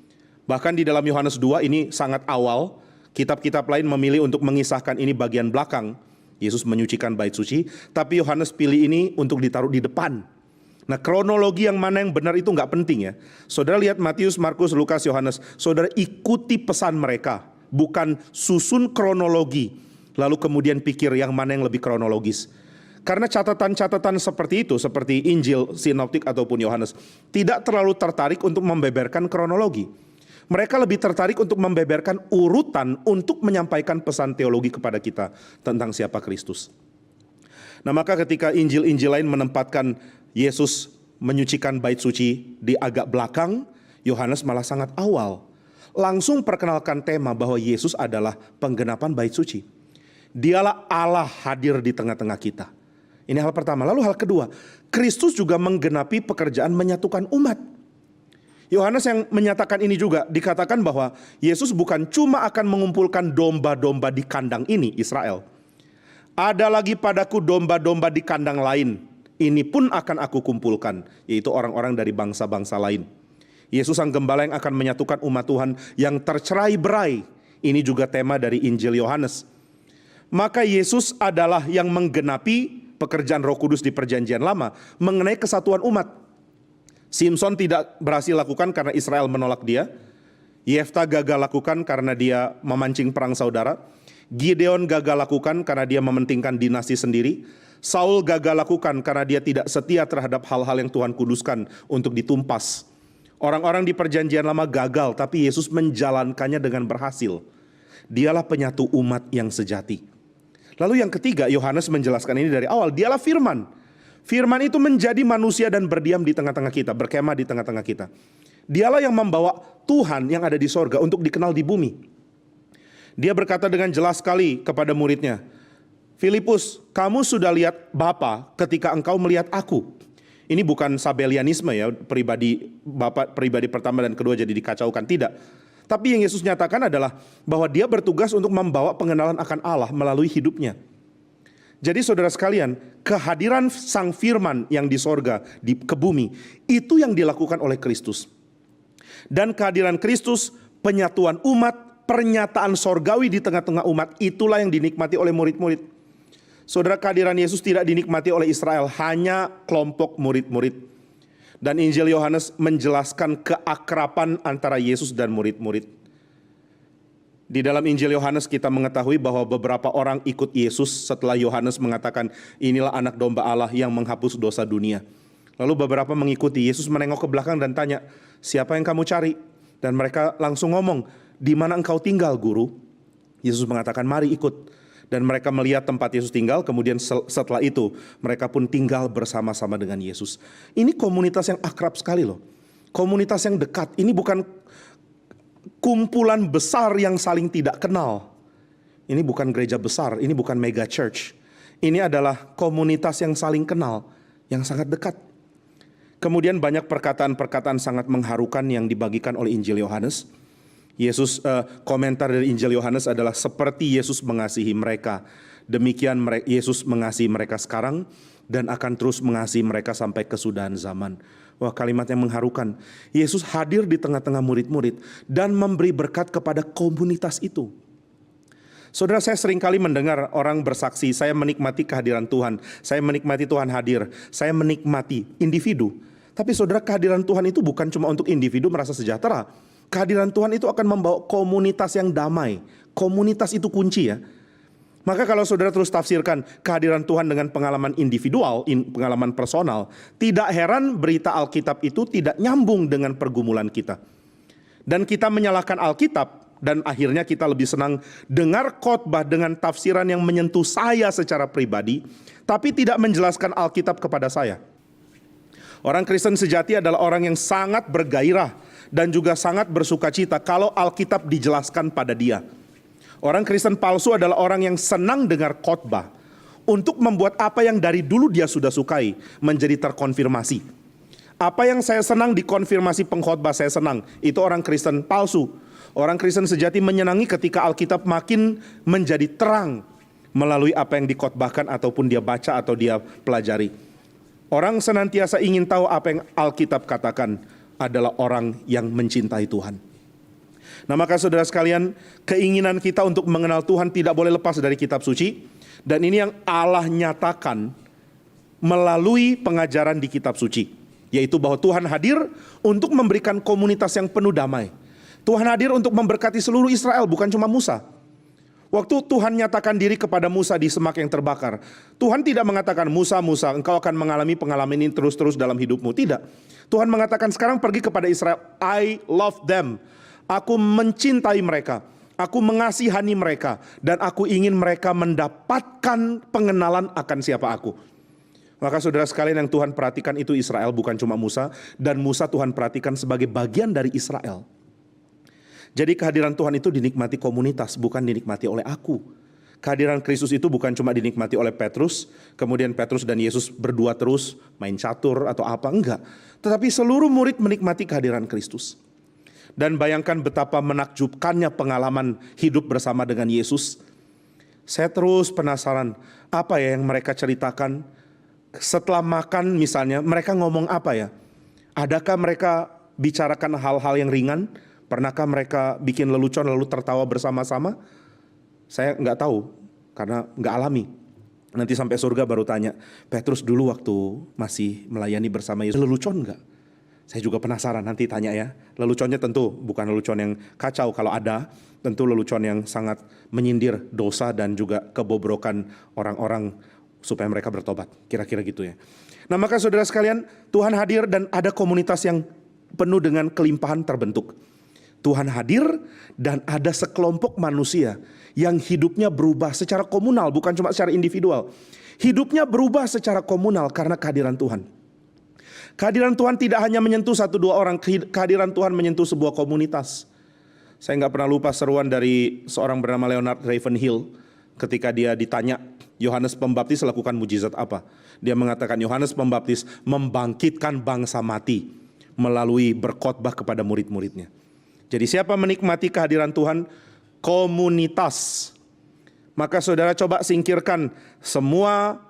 Bahkan di dalam Yohanes 2 ini sangat awal. Kitab-kitab lain memilih untuk mengisahkan ini bagian belakang. Yesus menyucikan bait suci. Tapi Yohanes pilih ini untuk ditaruh di depan. Nah, kronologi yang mana yang benar itu nggak penting ya. Saudara lihat Matius, Markus, Lukas, Yohanes. Saudara ikuti pesan mereka. Bukan susun kronologi. Lalu kemudian pikir yang mana yang lebih kronologis. Karena catatan-catatan seperti itu, seperti Injil, Sinoptik ataupun Yohanes, tidak terlalu tertarik untuk membeberkan kronologi. Mereka lebih tertarik untuk membeberkan urutan untuk menyampaikan pesan teologi kepada kita tentang siapa Kristus. Nah, maka ketika Injil-Injil lain menempatkan Yesus menyucikan bait suci di agak belakang, Yohanes malah sangat awal. Langsung perkenalkan tema bahwa Yesus adalah penggenapan bait suci. Dialah Allah hadir di tengah-tengah kita. Ini hal pertama. Lalu hal kedua, Kristus juga menggenapi pekerjaan menyatukan umat. Yohanes yang menyatakan ini juga, dikatakan bahwa Yesus bukan cuma akan mengumpulkan domba-domba di kandang ini, Israel. Ada lagi padaku domba-domba di kandang lain. Ini pun akan aku kumpulkan, yaitu orang-orang dari bangsa-bangsa lain. Yesus sang gembala yang akan menyatukan umat Tuhan yang tercerai-berai. Ini juga tema dari Injil Yohanes. Maka Yesus adalah yang menggenapi pekerjaan Roh Kudus di Perjanjian Lama mengenai kesatuan umat. Simson tidak berhasil lakukan karena Israel menolak dia. Yefta gagal lakukan karena dia memancing perang saudara. Gideon gagal lakukan karena dia mementingkan dinasti sendiri. Saul gagal lakukan karena dia tidak setia terhadap hal-hal yang Tuhan kuduskan untuk ditumpas. Orang-orang di Perjanjian Lama gagal, tapi Yesus menjalankannya dengan berhasil. Dialah penyatu umat yang sejati. Lalu yang ketiga, Yohanes menjelaskan ini dari awal, dialah firman. Firman itu menjadi manusia dan berdiam di tengah-tengah kita, berkemah di tengah-tengah kita. Dialah yang membawa Tuhan yang ada di sorga untuk dikenal di bumi. Dia berkata dengan jelas sekali kepada muridnya, Filipus, kamu sudah lihat Bapa ketika engkau melihat aku. Ini bukan sabelianisme ya, Bapak pribadi pertama dan kedua jadi dikacaukan, tidak. Tapi yang Yesus nyatakan adalah bahwa dia bertugas untuk membawa pengenalan akan Allah melalui hidupnya. Jadi saudara sekalian, kehadiran Sang Firman yang di sorga, ke bumi, itu yang dilakukan oleh Kristus. Dan kehadiran Kristus, penyatuan umat, pernyataan sorgawi di tengah-tengah umat, itulah yang dinikmati oleh murid-murid. Saudara, kehadiran Yesus tidak dinikmati oleh Israel, hanya kelompok murid-murid. Dan Injil Yohanes menjelaskan keakraban antara Yesus dan murid-murid. Di dalam Injil Yohanes kita mengetahui bahwa beberapa orang ikut Yesus setelah Yohanes mengatakan inilah anak domba Allah yang menghapus dosa dunia. Lalu beberapa mengikuti. Yesus menengok ke belakang dan tanya, siapa yang kamu cari? Dan mereka langsung ngomong, di mana engkau tinggal guru? Yesus mengatakan mari ikut. Dan mereka melihat tempat Yesus tinggal, kemudian setelah itu mereka pun tinggal bersama-sama dengan Yesus. Ini komunitas yang akrab sekali loh. Komunitas yang dekat, ini bukan kumpulan besar yang saling tidak kenal. Ini bukan gereja besar, ini bukan mega church. Ini adalah komunitas yang saling kenal, yang sangat dekat. Kemudian banyak perkataan-perkataan sangat mengharukan yang dibagikan oleh Injil Yohanes. Komentar dari Injil Yohanes adalah seperti Yesus mengasihi mereka. Demikian Yesus mengasihi mereka sekarang dan akan terus mengasihi mereka sampai kesudahan zaman. Wah, kalimat yang mengharukan. Yesus hadir di tengah-tengah murid-murid dan memberi berkat kepada komunitas itu. Saudara, saya seringkali mendengar orang bersaksi, saya menikmati kehadiran Tuhan, saya menikmati Tuhan hadir, saya menikmati individu. Tapi saudara, kehadiran Tuhan itu bukan cuma untuk individu merasa sejahtera. Kehadiran Tuhan itu akan membawa komunitas yang damai. Komunitas itu kunci ya. Maka kalau saudara terus tafsirkan kehadiran Tuhan dengan pengalaman individual, pengalaman personal, tidak heran berita Alkitab itu tidak nyambung dengan pergumulan kita. Dan kita menyalahkan Alkitab dan akhirnya kita lebih senang dengar khotbah dengan tafsiran yang menyentuh saya secara pribadi, tapi tidak menjelaskan Alkitab kepada saya. Orang Kristen sejati adalah orang yang sangat bergairah dan juga sangat bersuka cita kalau Alkitab dijelaskan pada dia. Orang Kristen palsu adalah orang yang senang dengar khotbah untuk membuat apa yang dari dulu dia sudah sukai menjadi terkonfirmasi. Apa yang saya senang di konfirmasi pengkhotbah, saya senang. Itu orang Kristen palsu. Orang Kristen sejati menyenangi ketika Alkitab makin menjadi terang melalui apa yang dikhotbahkan ataupun dia baca atau dia pelajari. Orang senantiasa ingin tahu apa yang Alkitab katakan adalah orang yang mencintai Tuhan. Nah, maka saudara sekalian, keinginan kita untuk mengenal Tuhan tidak boleh lepas dari kitab suci. Dan ini yang Allah nyatakan melalui pengajaran di kitab suci. Yaitu bahwa Tuhan hadir untuk memberikan komunitas yang penuh damai. Tuhan hadir untuk memberkati seluruh Israel, bukan cuma Musa. Waktu Tuhan nyatakan diri kepada Musa di semak yang terbakar, Tuhan tidak mengatakan, Musa, engkau akan mengalami pengalaman ini terus-terus dalam hidupmu. Tidak. Tuhan mengatakan, sekarang pergi kepada Israel, I love them. Aku mencintai mereka, aku mengasihani mereka, dan aku ingin mereka mendapatkan pengenalan akan siapa aku. Maka saudara sekalian, yang Tuhan perhatikan itu Israel, bukan cuma Musa. Dan Musa Tuhan perhatikan sebagai bagian dari Israel. Jadi kehadiran Tuhan itu dinikmati komunitas, bukan dinikmati oleh aku. Kehadiran Kristus itu bukan cuma dinikmati oleh Petrus, kemudian Petrus dan Yesus berdua terus main catur atau apa, enggak. Tetapi seluruh murid menikmati kehadiran Kristus. Dan bayangkan betapa menakjubkannya pengalaman hidup bersama dengan Yesus. Saya terus penasaran, apa ya yang mereka ceritakan setelah makan misalnya, mereka ngomong apa ya? Adakah mereka bicarakan hal-hal yang ringan? Pernahkah mereka bikin lelucon lalu tertawa bersama-sama? Saya nggak tahu, karena nggak alami. Nanti sampai surga baru tanya, Petrus dulu waktu masih melayani bersama Yesus, lelucon nggak? Saya juga penasaran, nanti tanya ya. Leluconnya tentu bukan lelucon yang kacau, kalau ada tentu lelucon yang sangat menyindir dosa dan juga kebobrokan orang-orang supaya mereka bertobat. Kira-kira gitu ya. Nah, maka saudara sekalian, Tuhan hadir dan ada komunitas yang penuh dengan kelimpahan terbentuk. Tuhan hadir dan ada sekelompok manusia yang hidupnya berubah secara komunal, bukan cuma secara individual. Hidupnya berubah secara komunal karena kehadiran Tuhan. Kehadiran Tuhan tidak hanya menyentuh 1-2 orang, kehadiran Tuhan menyentuh sebuah komunitas. Saya nggak pernah lupa seruan dari seorang bernama Leonard Ravenhill ketika dia ditanya, Yohanes Pembaptis lakukan mujizat apa? Dia mengatakan Yohanes Pembaptis membangkitkan bangsa mati melalui berkhotbah kepada murid-muridnya. Jadi siapa menikmati kehadiran Tuhan? Komunitas. Maka saudara coba singkirkan semua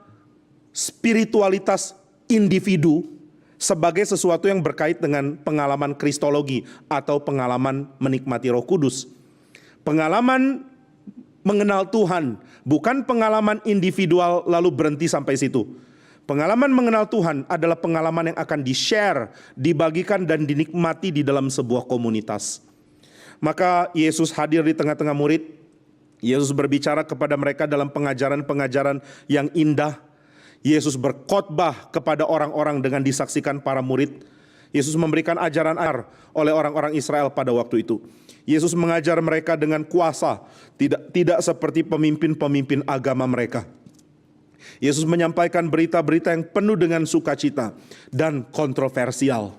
spiritualitas individu sebagai sesuatu yang berkait dengan pengalaman kristologi atau pengalaman menikmati Roh Kudus. Pengalaman mengenal Tuhan, bukan pengalaman individual lalu berhenti sampai situ. Pengalaman mengenal Tuhan adalah pengalaman yang akan di-share, dibagikan dan dinikmati di dalam sebuah komunitas. Maka Yesus hadir di tengah-tengah murid. Yesus berbicara kepada mereka dalam pengajaran-pengajaran yang indah. Yesus berkhotbah kepada orang-orang dengan disaksikan para murid. Yesus memberikan ajaran oleh orang-orang Israel pada waktu itu. Yesus mengajar mereka dengan kuasa, tidak seperti pemimpin-pemimpin agama mereka. Yesus menyampaikan berita-berita yang penuh dengan sukacita dan kontroversial.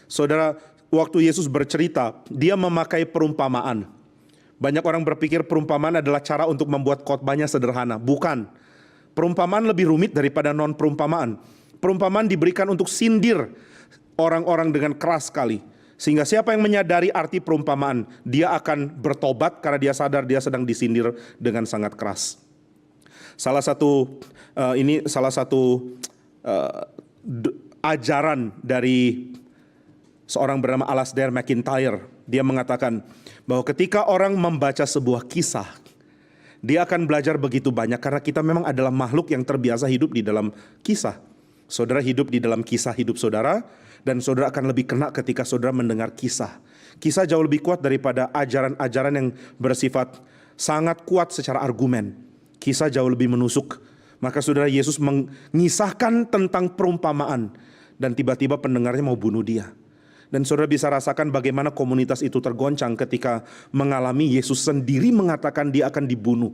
Saudara, waktu Yesus bercerita, dia memakai perumpamaan. Banyak orang berpikir perumpamaan adalah cara untuk membuat khotbahnya sederhana. Bukan. Perumpamaan lebih rumit daripada non-perumpamaan. Perumpamaan diberikan untuk sindir orang-orang dengan keras sekali. Sehingga siapa yang menyadari arti perumpamaan, dia akan bertobat karena dia sadar dia sedang disindir dengan sangat keras. Salah satu ajaran dari seorang bernama Alasdair MacIntyre. Dia mengatakan bahwa ketika orang membaca sebuah kisah, dia akan belajar begitu banyak karena kita memang adalah makhluk yang terbiasa hidup di dalam kisah. Saudara hidup di dalam kisah hidup saudara, dan saudara akan lebih kena ketika saudara mendengar kisah. Kisah jauh lebih kuat daripada ajaran-ajaran yang bersifat sangat kuat secara argumen. Kisah jauh lebih menusuk. Maka saudara, Yesus mengisahkan tentang perumpamaan, dan tiba-tiba pendengarnya mau bunuh dia. Dan saudara bisa rasakan bagaimana komunitas itu tergoncang ketika mengalami Yesus sendiri mengatakan dia akan dibunuh.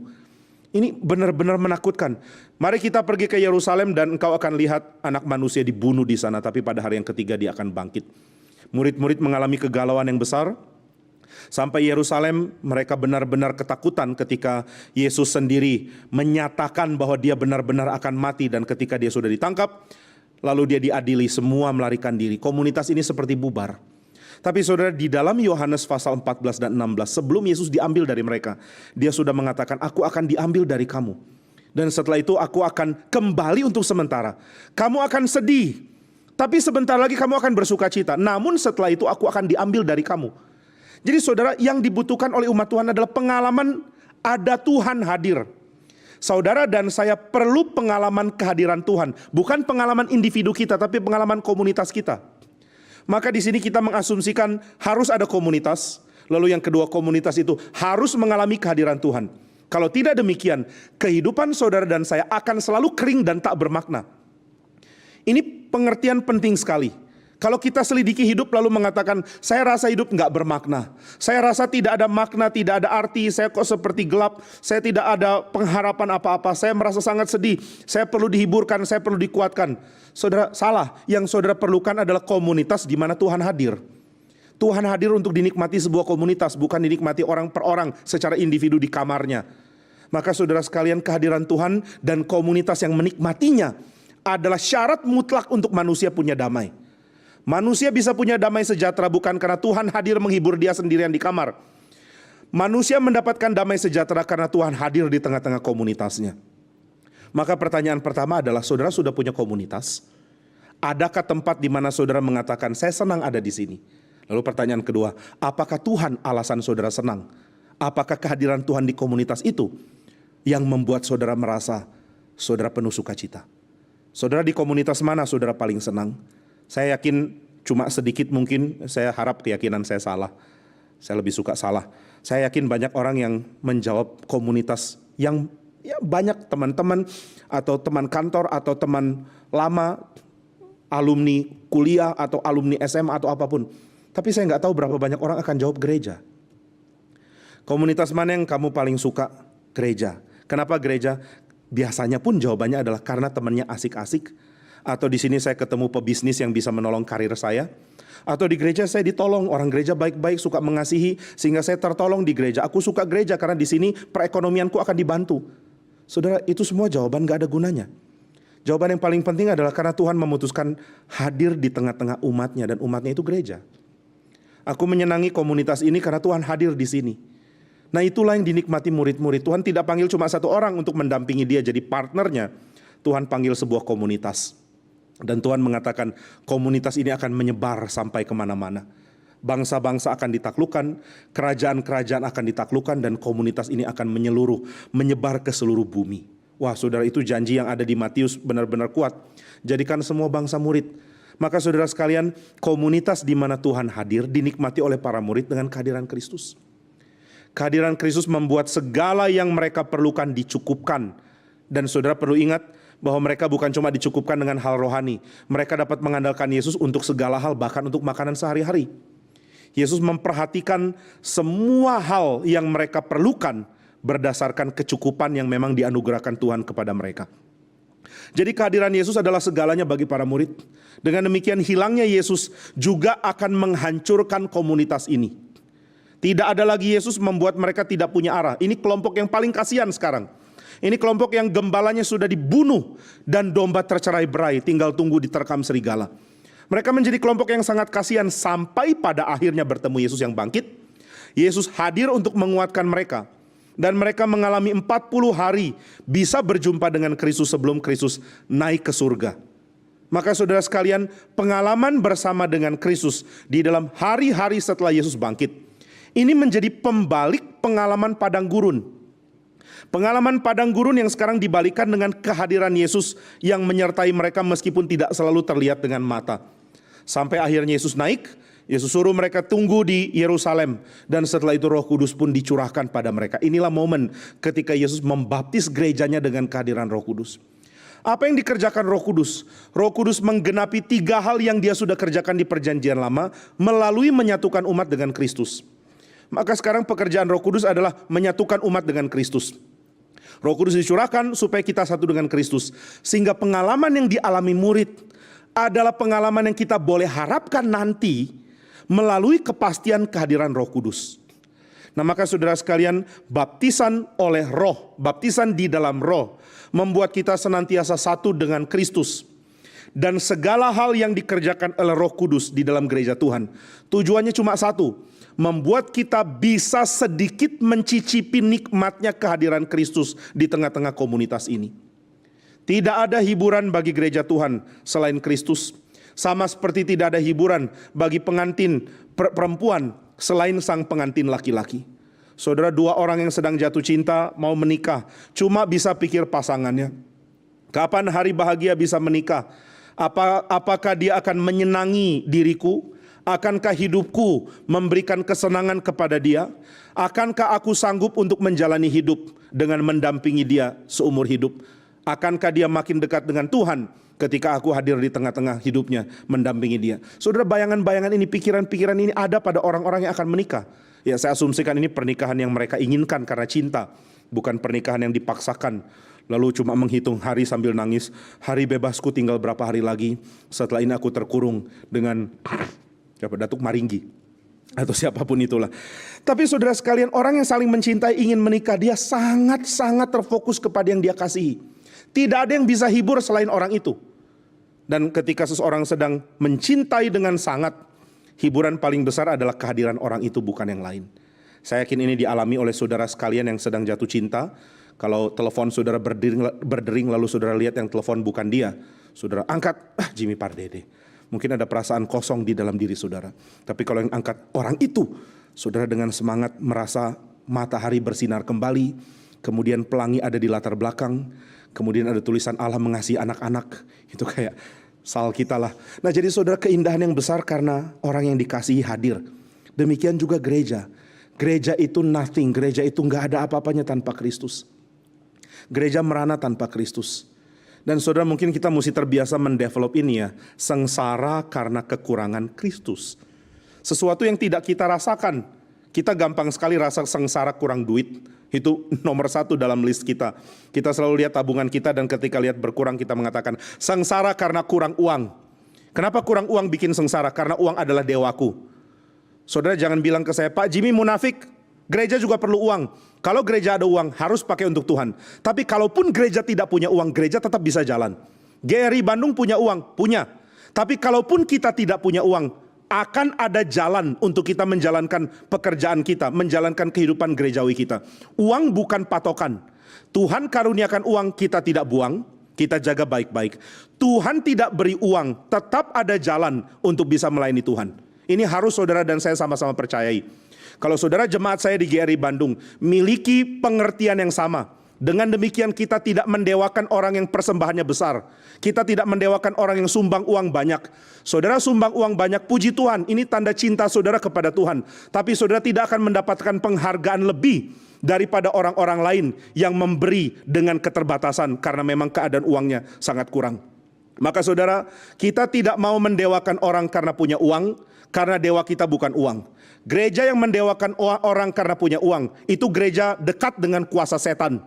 Ini benar-benar menakutkan. Mari kita pergi ke Yerusalem dan engkau akan lihat anak manusia dibunuh di sana, tapi pada hari yang ketiga dia akan bangkit. Murid-murid mengalami kegalauan yang besar. Sampai Yerusalem mereka benar-benar ketakutan ketika Yesus sendiri menyatakan bahwa dia benar-benar akan mati. Dan ketika dia sudah ditangkap, lalu dia diadili, semua melarikan diri. Komunitas ini seperti bubar. Tapi saudara, di dalam Yohanes pasal 14 dan 16, sebelum Yesus diambil dari mereka, dia sudah mengatakan, aku akan diambil dari kamu. Dan setelah itu aku akan kembali untuk sementara. Kamu akan sedih, tapi sebentar lagi kamu akan bersuka cita. Namun setelah itu aku akan diambil dari kamu. Jadi saudara, yang dibutuhkan oleh umat Tuhan adalah pengalaman ada Tuhan hadir. Saudara dan saya perlu pengalaman kehadiran Tuhan. Bukan pengalaman individu kita, tapi pengalaman komunitas kita. Maka di sini kita mengasumsikan harus ada komunitas. Lalu yang kedua, komunitas itu harus mengalami kehadiran Tuhan. Kalau tidak demikian, kehidupan saudara dan saya akan selalu kering dan tak bermakna. Ini pengertian penting sekali. Kalau kita selidiki hidup lalu mengatakan, saya rasa hidup nggak bermakna. Saya rasa tidak ada makna, tidak ada arti, saya kok seperti gelap, saya tidak ada pengharapan apa-apa, saya merasa sangat sedih, saya perlu dihiburkan, saya perlu dikuatkan. Saudara, salah. Yang saudara perlukan adalah komunitas di mana Tuhan hadir. Tuhan hadir untuk dinikmati sebuah komunitas, bukan dinikmati orang per orang secara individu di kamarnya. Maka saudara sekalian, kehadiran Tuhan dan komunitas yang menikmatinya adalah syarat mutlak untuk manusia punya damai. Manusia bisa punya damai sejahtera bukan karena Tuhan hadir menghibur dia sendirian di kamar. Manusia mendapatkan damai sejahtera karena Tuhan hadir di tengah-tengah komunitasnya. Maka pertanyaan pertama adalah, saudara sudah punya komunitas? Adakah tempat di mana saudara mengatakan, saya senang ada di sini? Lalu pertanyaan kedua, apakah Tuhan alasan saudara senang? Apakah kehadiran Tuhan di komunitas itu yang membuat saudara merasa saudara penuh sukacita? Saudara, di komunitas mana saudara paling senang? Saya yakin cuma sedikit mungkin, saya harap keyakinan saya salah. Saya lebih suka salah. Saya yakin banyak orang yang menjawab komunitas yang banyak teman-teman atau teman kantor atau teman lama, alumni kuliah atau alumni SMA atau apapun. Tapi saya nggak tahu berapa banyak orang akan jawab gereja. Komunitas mana yang kamu paling suka? Gereja. Kenapa gereja? Biasanya pun jawabannya adalah karena temannya asik-asik. Atau di sini saya ketemu pebisnis yang bisa menolong karir saya. Atau di gereja saya ditolong, orang gereja baik-baik, suka mengasihi, sehingga saya tertolong di gereja. Aku suka gereja karena di sini perekonomianku akan dibantu. Saudara, itu semua jawaban gak ada gunanya. Jawaban yang paling penting adalah karena Tuhan memutuskan hadir di tengah-tengah umatnya, dan umatnya itu gereja. Aku menyenangi komunitas ini karena Tuhan hadir di sini. Nah, itulah yang dinikmati murid-murid. Tuhan tidak panggil cuma satu orang untuk mendampingi dia jadi partnernya. Tuhan panggil sebuah komunitas. Dan Tuhan mengatakan komunitas ini akan menyebar sampai kemana-mana. Bangsa-bangsa akan ditaklukkan, kerajaan-kerajaan akan ditaklukkan, dan komunitas ini akan menyebar ke seluruh bumi. Wah saudara, itu janji yang ada di Matius benar-benar kuat. Jadikan semua bangsa murid. Maka saudara sekalian, komunitas di mana Tuhan hadir dinikmati oleh para murid dengan kehadiran Kristus. Kehadiran Kristus membuat segala yang mereka perlukan dicukupkan. Dan saudara perlu ingat, bahwa mereka bukan cuma dicukupkan dengan hal rohani. Mereka dapat mengandalkan Yesus untuk segala hal, bahkan untuk makanan sehari-hari. Yesus memperhatikan semua hal yang mereka perlukan berdasarkan kecukupan yang memang dianugerahkan Tuhan kepada mereka. Jadi kehadiran Yesus adalah segalanya bagi para murid. Dengan demikian hilangnya Yesus juga akan menghancurkan komunitas ini. Tidak ada lagi Yesus membuat mereka tidak punya arah. Ini kelompok yang paling kasihan sekarang. Ini kelompok yang gembalanya sudah dibunuh dan domba tercerai-berai, tinggal tunggu diterkam serigala. Mereka menjadi kelompok yang sangat kasihan sampai pada akhirnya bertemu Yesus yang bangkit. Yesus hadir untuk menguatkan mereka. Dan mereka mengalami 40 hari bisa berjumpa dengan Kristus sebelum Kristus naik ke surga. Maka saudara sekalian, pengalaman bersama dengan Kristus di dalam hari-hari setelah Yesus bangkit, ini menjadi pembalik pengalaman padang gurun. Pengalaman padang gurun yang sekarang dibalikan dengan kehadiran Yesus yang menyertai mereka meskipun tidak selalu terlihat dengan mata. Sampai akhirnya Yesus naik, Yesus suruh mereka tunggu di Yerusalem. Dan setelah itu Roh Kudus pun dicurahkan pada mereka. Inilah momen ketika Yesus membaptis gerejanya dengan kehadiran Roh Kudus. Apa yang dikerjakan Roh Kudus? Roh Kudus menggenapi 3 hal yang dia sudah kerjakan di perjanjian lama melalui menyatukan umat dengan Kristus. Maka sekarang pekerjaan Roh Kudus adalah menyatukan umat dengan Kristus. Roh Kudus dicurahkan supaya kita satu dengan Kristus. Sehingga pengalaman yang dialami murid adalah pengalaman yang kita boleh harapkan nanti melalui kepastian kehadiran Roh Kudus. Nah maka saudara sekalian, baptisan oleh Roh, baptisan di dalam Roh membuat kita senantiasa satu dengan Kristus. dan segala hal yang dikerjakan oleh Roh Kudus di dalam gereja Tuhan, tujuannya cuma satu, membuat kita bisa sedikit mencicipi nikmatnya kehadiran Kristus di tengah-tengah komunitas ini. Tidak ada hiburan bagi gereja Tuhan selain Kristus. Sama seperti tidak ada hiburan bagi pengantin perempuan selain sang pengantin laki-laki. Saudara, dua orang yang sedang jatuh cinta mau menikah, cuma bisa pikir pasangannya. Kapan hari bahagia bisa menikah? Apakah dia akan menyenangi diriku? Akankah hidupku memberikan kesenangan kepada dia? Akankah aku sanggup untuk menjalani hidup dengan mendampingi dia seumur hidup? Akankah dia makin dekat dengan Tuhan ketika aku hadir di tengah-tengah hidupnya mendampingi dia? Saudara, bayangan-bayangan ini, pikiran-pikiran ini ada pada orang-orang yang akan menikah. Ya, saya asumsikan ini pernikahan yang mereka inginkan karena cinta, bukan pernikahan yang dipaksakan. Lalu cuma menghitung hari sambil nangis, hari bebasku tinggal berapa hari lagi, setelah ini aku terkurung dengan Datuk Maringgi atau siapapun itulah. Tapi saudara sekalian, orang yang saling mencintai ingin menikah, dia sangat-sangat terfokus kepada yang dia kasihi. Tidak ada yang bisa hibur selain orang itu. Dan ketika seseorang sedang mencintai dengan sangat, hiburan paling besar adalah kehadiran orang itu, bukan yang lain. Saya yakin ini dialami oleh saudara sekalian yang sedang jatuh cinta. Kalau telepon saudara berdering lalu saudara lihat yang telepon bukan dia, saudara angkat, Jimmy Pardede. Mungkin ada perasaan kosong di dalam diri saudara. Tapi kalau yang angkat orang itu, saudara dengan semangat merasa matahari bersinar kembali, kemudian pelangi ada di latar belakang, kemudian ada tulisan Allah mengasihi anak-anak. Itu kayak sal kita lah. Nah, jadi saudara, keindahan yang besar karena orang yang dikasihi hadir. Demikian juga gereja. Gereja itu nothing, gereja itu nggak ada apa-apanya tanpa Kristus. Gereja merana tanpa Kristus. Dan saudara, mungkin kita mesti terbiasa mendevelop ini ya, sengsara karena kekurangan Kristus. Sesuatu yang tidak kita rasakan. Kita gampang sekali rasa sengsara kurang duit. Itu nomor satu dalam list kita. Kita selalu lihat tabungan kita dan ketika lihat berkurang kita mengatakan sengsara karena kurang uang. Kenapa kurang uang bikin sengsara? Karena uang adalah dewaku. Saudara, jangan bilang ke saya, Pak Jimmy munafik. Gereja juga perlu uang. Kalau gereja ada uang harus pakai untuk Tuhan. Tapi kalaupun gereja tidak punya uang, gereja tetap bisa jalan. GRI Bandung punya uang? Punya. Tapi kalaupun kita tidak punya uang, akan ada jalan untuk kita menjalankan pekerjaan kita, menjalankan kehidupan gerejawi kita. Uang bukan patokan. Tuhan karuniakan uang, kita tidak buang, kita jaga baik-baik. Tuhan tidak beri uang, tetap ada jalan untuk bisa melayani Tuhan. Ini harus saudara dan saya sama-sama percayai. Kalau saudara jemaat saya di GRI Bandung miliki pengertian yang sama, dengan demikian kita tidak mendewakan orang yang persembahannya besar. Kita tidak mendewakan orang yang sumbang uang banyak. Saudara sumbang uang banyak, puji Tuhan, ini tanda cinta saudara kepada Tuhan. Tapi saudara tidak akan mendapatkan penghargaan lebih daripada orang-orang lain yang memberi dengan keterbatasan karena memang keadaan uangnya sangat kurang. Maka saudara, kita tidak mau mendewakan orang karena punya uang, karena dewa kita bukan uang. Gereja yang mendewakan orang karena punya uang, itu gereja dekat dengan kuasa setan.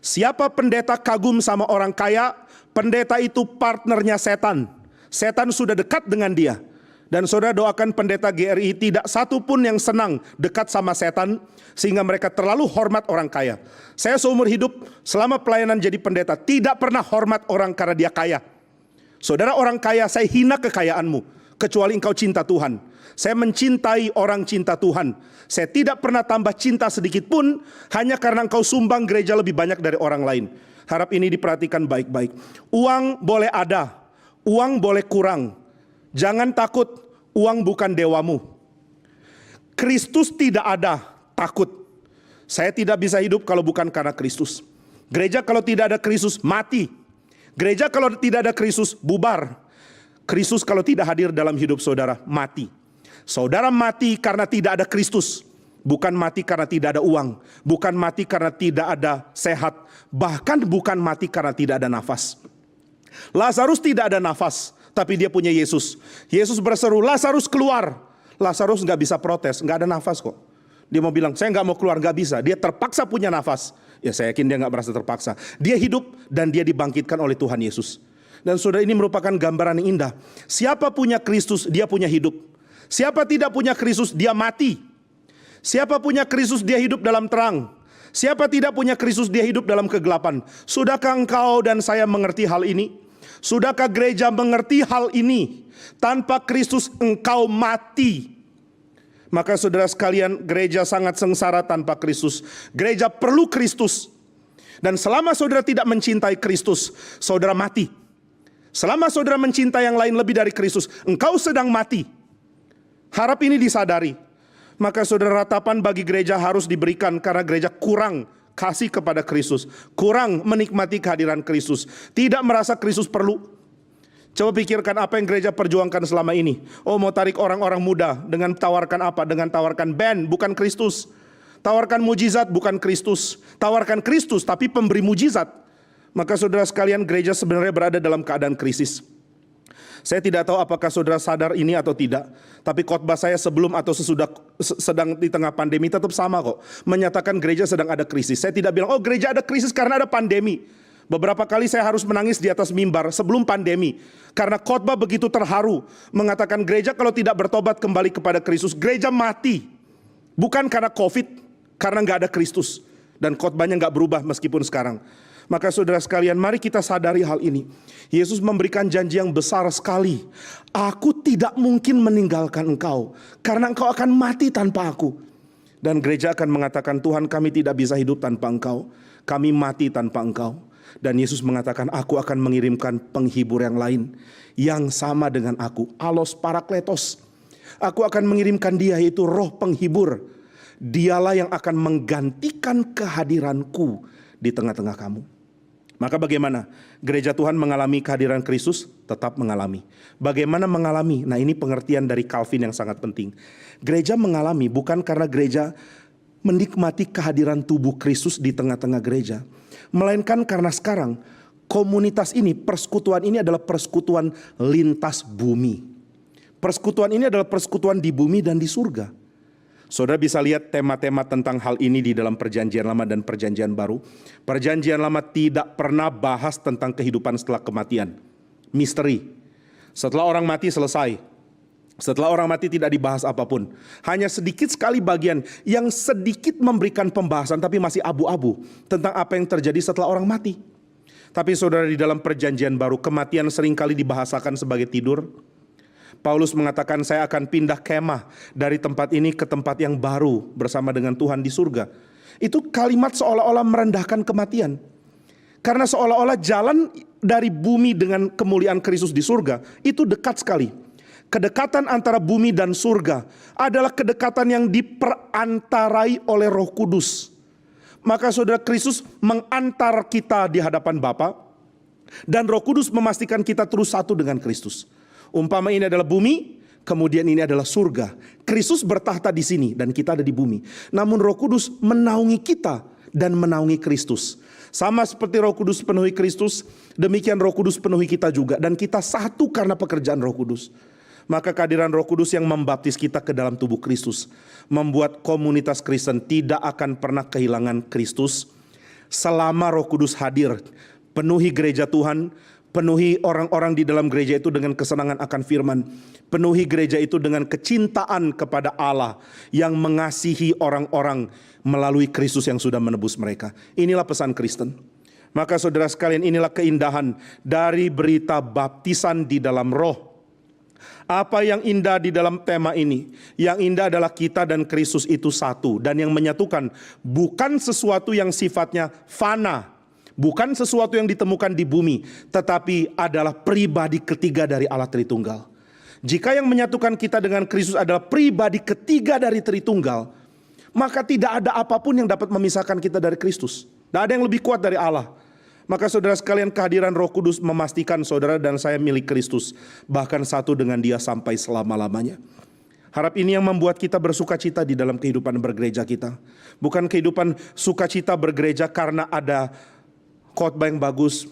Siapa pendeta kagum sama orang kaya, pendeta itu partnernya setan. Setan sudah dekat dengan dia. Dan saudara doakan pendeta GRI tidak satu pun yang senang dekat sama setan, sehingga mereka terlalu hormat orang kaya. Saya seumur hidup selama pelayanan jadi pendeta tidak pernah hormat orang karena dia kaya. Saudara, orang kaya, saya hina kekayaanmu, kecuali engkau cinta Tuhan. Saya mencintai orang cinta Tuhan. Saya tidak pernah tambah cinta sedikit pun hanya karena engkau sumbang gereja lebih banyak dari orang lain. Harap ini diperhatikan baik-baik. Uang boleh ada, uang boleh kurang. Jangan takut, uang bukan dewamu. Kristus tidak ada, takut. Saya tidak bisa hidup kalau bukan karena Kristus. Gereja kalau tidak ada Kristus, mati. Gereja kalau tidak ada Kristus, bubar. Kristus kalau tidak hadir dalam hidup saudara, mati. Saudara mati karena tidak ada Kristus. Bukan mati karena tidak ada uang. Bukan mati karena tidak ada sehat. Bahkan bukan mati karena tidak ada nafas. Lazarus tidak ada nafas, tapi dia punya Yesus. Yesus berseru, Lazarus keluar. Lazarus gak bisa protes, gak ada nafas kok. Dia mau bilang, saya gak mau keluar, gak bisa. Dia terpaksa punya nafas. Ya saya yakin dia gak merasa terpaksa. Dia hidup dan dia dibangkitkan oleh Tuhan Yesus. Dan saudara, ini merupakan gambaran yang indah. Siapa punya Kristus, dia punya hidup. Siapa tidak punya Kristus, dia mati. Siapa punya Kristus, dia hidup dalam terang. Siapa tidak punya Kristus, dia hidup dalam kegelapan. Sudahkah engkau dan saya mengerti hal ini? Sudahkah gereja mengerti hal ini? Tanpa Kristus engkau mati. Maka saudara sekalian, gereja sangat sengsara tanpa Kristus. Gereja perlu Kristus. Dan selama saudara tidak mencintai Kristus, saudara mati. Selama saudara mencintai yang lain lebih dari Kristus, engkau sedang mati. Harap ini disadari. Maka saudara, ratapan bagi gereja harus diberikan karena gereja kurang kasih kepada Kristus. Kurang menikmati kehadiran Kristus. Tidak merasa Kristus perlu. Coba pikirkan apa yang gereja perjuangkan selama ini. Oh, mau tarik orang-orang muda dengan tawarkan apa? Dengan tawarkan band, bukan Kristus. Tawarkan mujizat, bukan Kristus. Tawarkan Kristus, tapi pemberi mujizat. Maka saudara sekalian, gereja sebenarnya berada dalam keadaan krisis. Saya tidak tahu apakah saudara sadar ini atau tidak. Tapi khotbah saya sebelum atau sesudah sedang di tengah pandemi tetap sama kok. Menyatakan gereja sedang ada krisis. Saya tidak bilang, oh gereja ada krisis karena ada pandemi. Beberapa kali saya harus menangis di atas mimbar sebelum pandemi. Karena khotbah begitu terharu. Mengatakan gereja kalau tidak bertobat kembali kepada Kristus, gereja mati. Bukan karena COVID, karena nggak ada Kristus. Dan khotbahnya nggak berubah meskipun sekarang. Maka saudara sekalian, mari kita sadari hal ini. Yesus memberikan janji yang besar sekali. Aku tidak mungkin meninggalkan engkau, karena engkau akan mati tanpa aku. Dan gereja akan mengatakan, Tuhan, kami tidak bisa hidup tanpa engkau. Kami mati tanpa engkau. Dan Yesus mengatakan, aku akan mengirimkan penghibur yang lain, yang sama dengan aku, Allos Parakletos. Aku akan mengirimkan dia, yaitu roh penghibur. Dialah yang akan menggantikan kehadiranku di tengah-tengah kamu. Maka bagaimana? Gereja Tuhan mengalami kehadiran Kristus? Tetap mengalami. Bagaimana mengalami? Nah, ini pengertian dari Calvin yang sangat penting. Gereja mengalami bukan karena gereja menikmati kehadiran tubuh Kristus di tengah-tengah gereja. Melainkan karena sekarang komunitas ini, persekutuan ini adalah persekutuan lintas bumi. Persekutuan ini adalah persekutuan di bumi dan di surga. Saudara bisa lihat tema-tema tentang hal ini di dalam Perjanjian Lama dan Perjanjian Baru. Perjanjian Lama tidak pernah bahas tentang kehidupan setelah kematian. Misteri. Setelah orang mati selesai. Setelah orang mati tidak dibahas apapun. Hanya sedikit sekali bagian yang sedikit memberikan pembahasan tapi masih abu-abu tentang apa yang terjadi setelah orang mati. Tapi saudara, di dalam Perjanjian Baru kematian seringkali dibahasakan sebagai tidur. Paulus mengatakan, saya akan pindah kemah dari tempat ini ke tempat yang baru bersama dengan Tuhan di surga. Itu kalimat seolah-olah merendahkan kematian. Karena seolah-olah jalan dari bumi dengan kemuliaan Kristus di surga itu dekat sekali. Kedekatan antara bumi dan surga adalah kedekatan yang diperantarai oleh Roh Kudus. Maka saudara, Kristus mengantar kita di hadapan Bapa, dan Roh Kudus memastikan kita terus satu dengan Kristus. Umpama ini adalah bumi, kemudian ini adalah surga. Kristus bertahta di sini dan kita ada di bumi. Namun Roh Kudus menaungi kita dan menaungi Kristus. Sama seperti Roh Kudus penuhi Kristus, demikian Roh Kudus penuhi kita juga. Dan kita satu karena pekerjaan Roh Kudus. Maka kehadiran Roh Kudus yang membaptis kita ke dalam tubuh Kristus membuat komunitas Kristen tidak akan pernah kehilangan Kristus selama Roh Kudus hadir. Penuhi gereja Tuhan, penuhi orang-orang di dalam gereja itu dengan kesenangan akan firman. Penuhi gereja itu dengan kecintaan kepada Allah yang mengasihi orang-orang melalui Kristus yang sudah menebus mereka. Inilah pesan Kristen. Maka saudara sekalian, inilah keindahan dari berita baptisan di dalam roh. Apa yang indah di dalam tema ini? Yang indah adalah kita dan Kristus itu satu. Dan yang menyatukan bukan sesuatu yang sifatnya fana, bukan sesuatu yang ditemukan di bumi, tetapi adalah pribadi ketiga dari Allah Tritunggal. Jika yang menyatukan kita dengan Kristus adalah pribadi ketiga dari Tritunggal, maka tidak ada apapun yang dapat memisahkan kita dari Kristus. Tidak ada yang lebih kuat dari Allah. Maka saudara sekalian, kehadiran Roh Kudus memastikan saudara dan saya milik Kristus, bahkan satu dengan Dia sampai selama-lamanya. Harap ini yang membuat kita bersuka cita di dalam kehidupan bergereja kita. Bukan kehidupan sukacita bergereja karena ada khotbah yang bagus,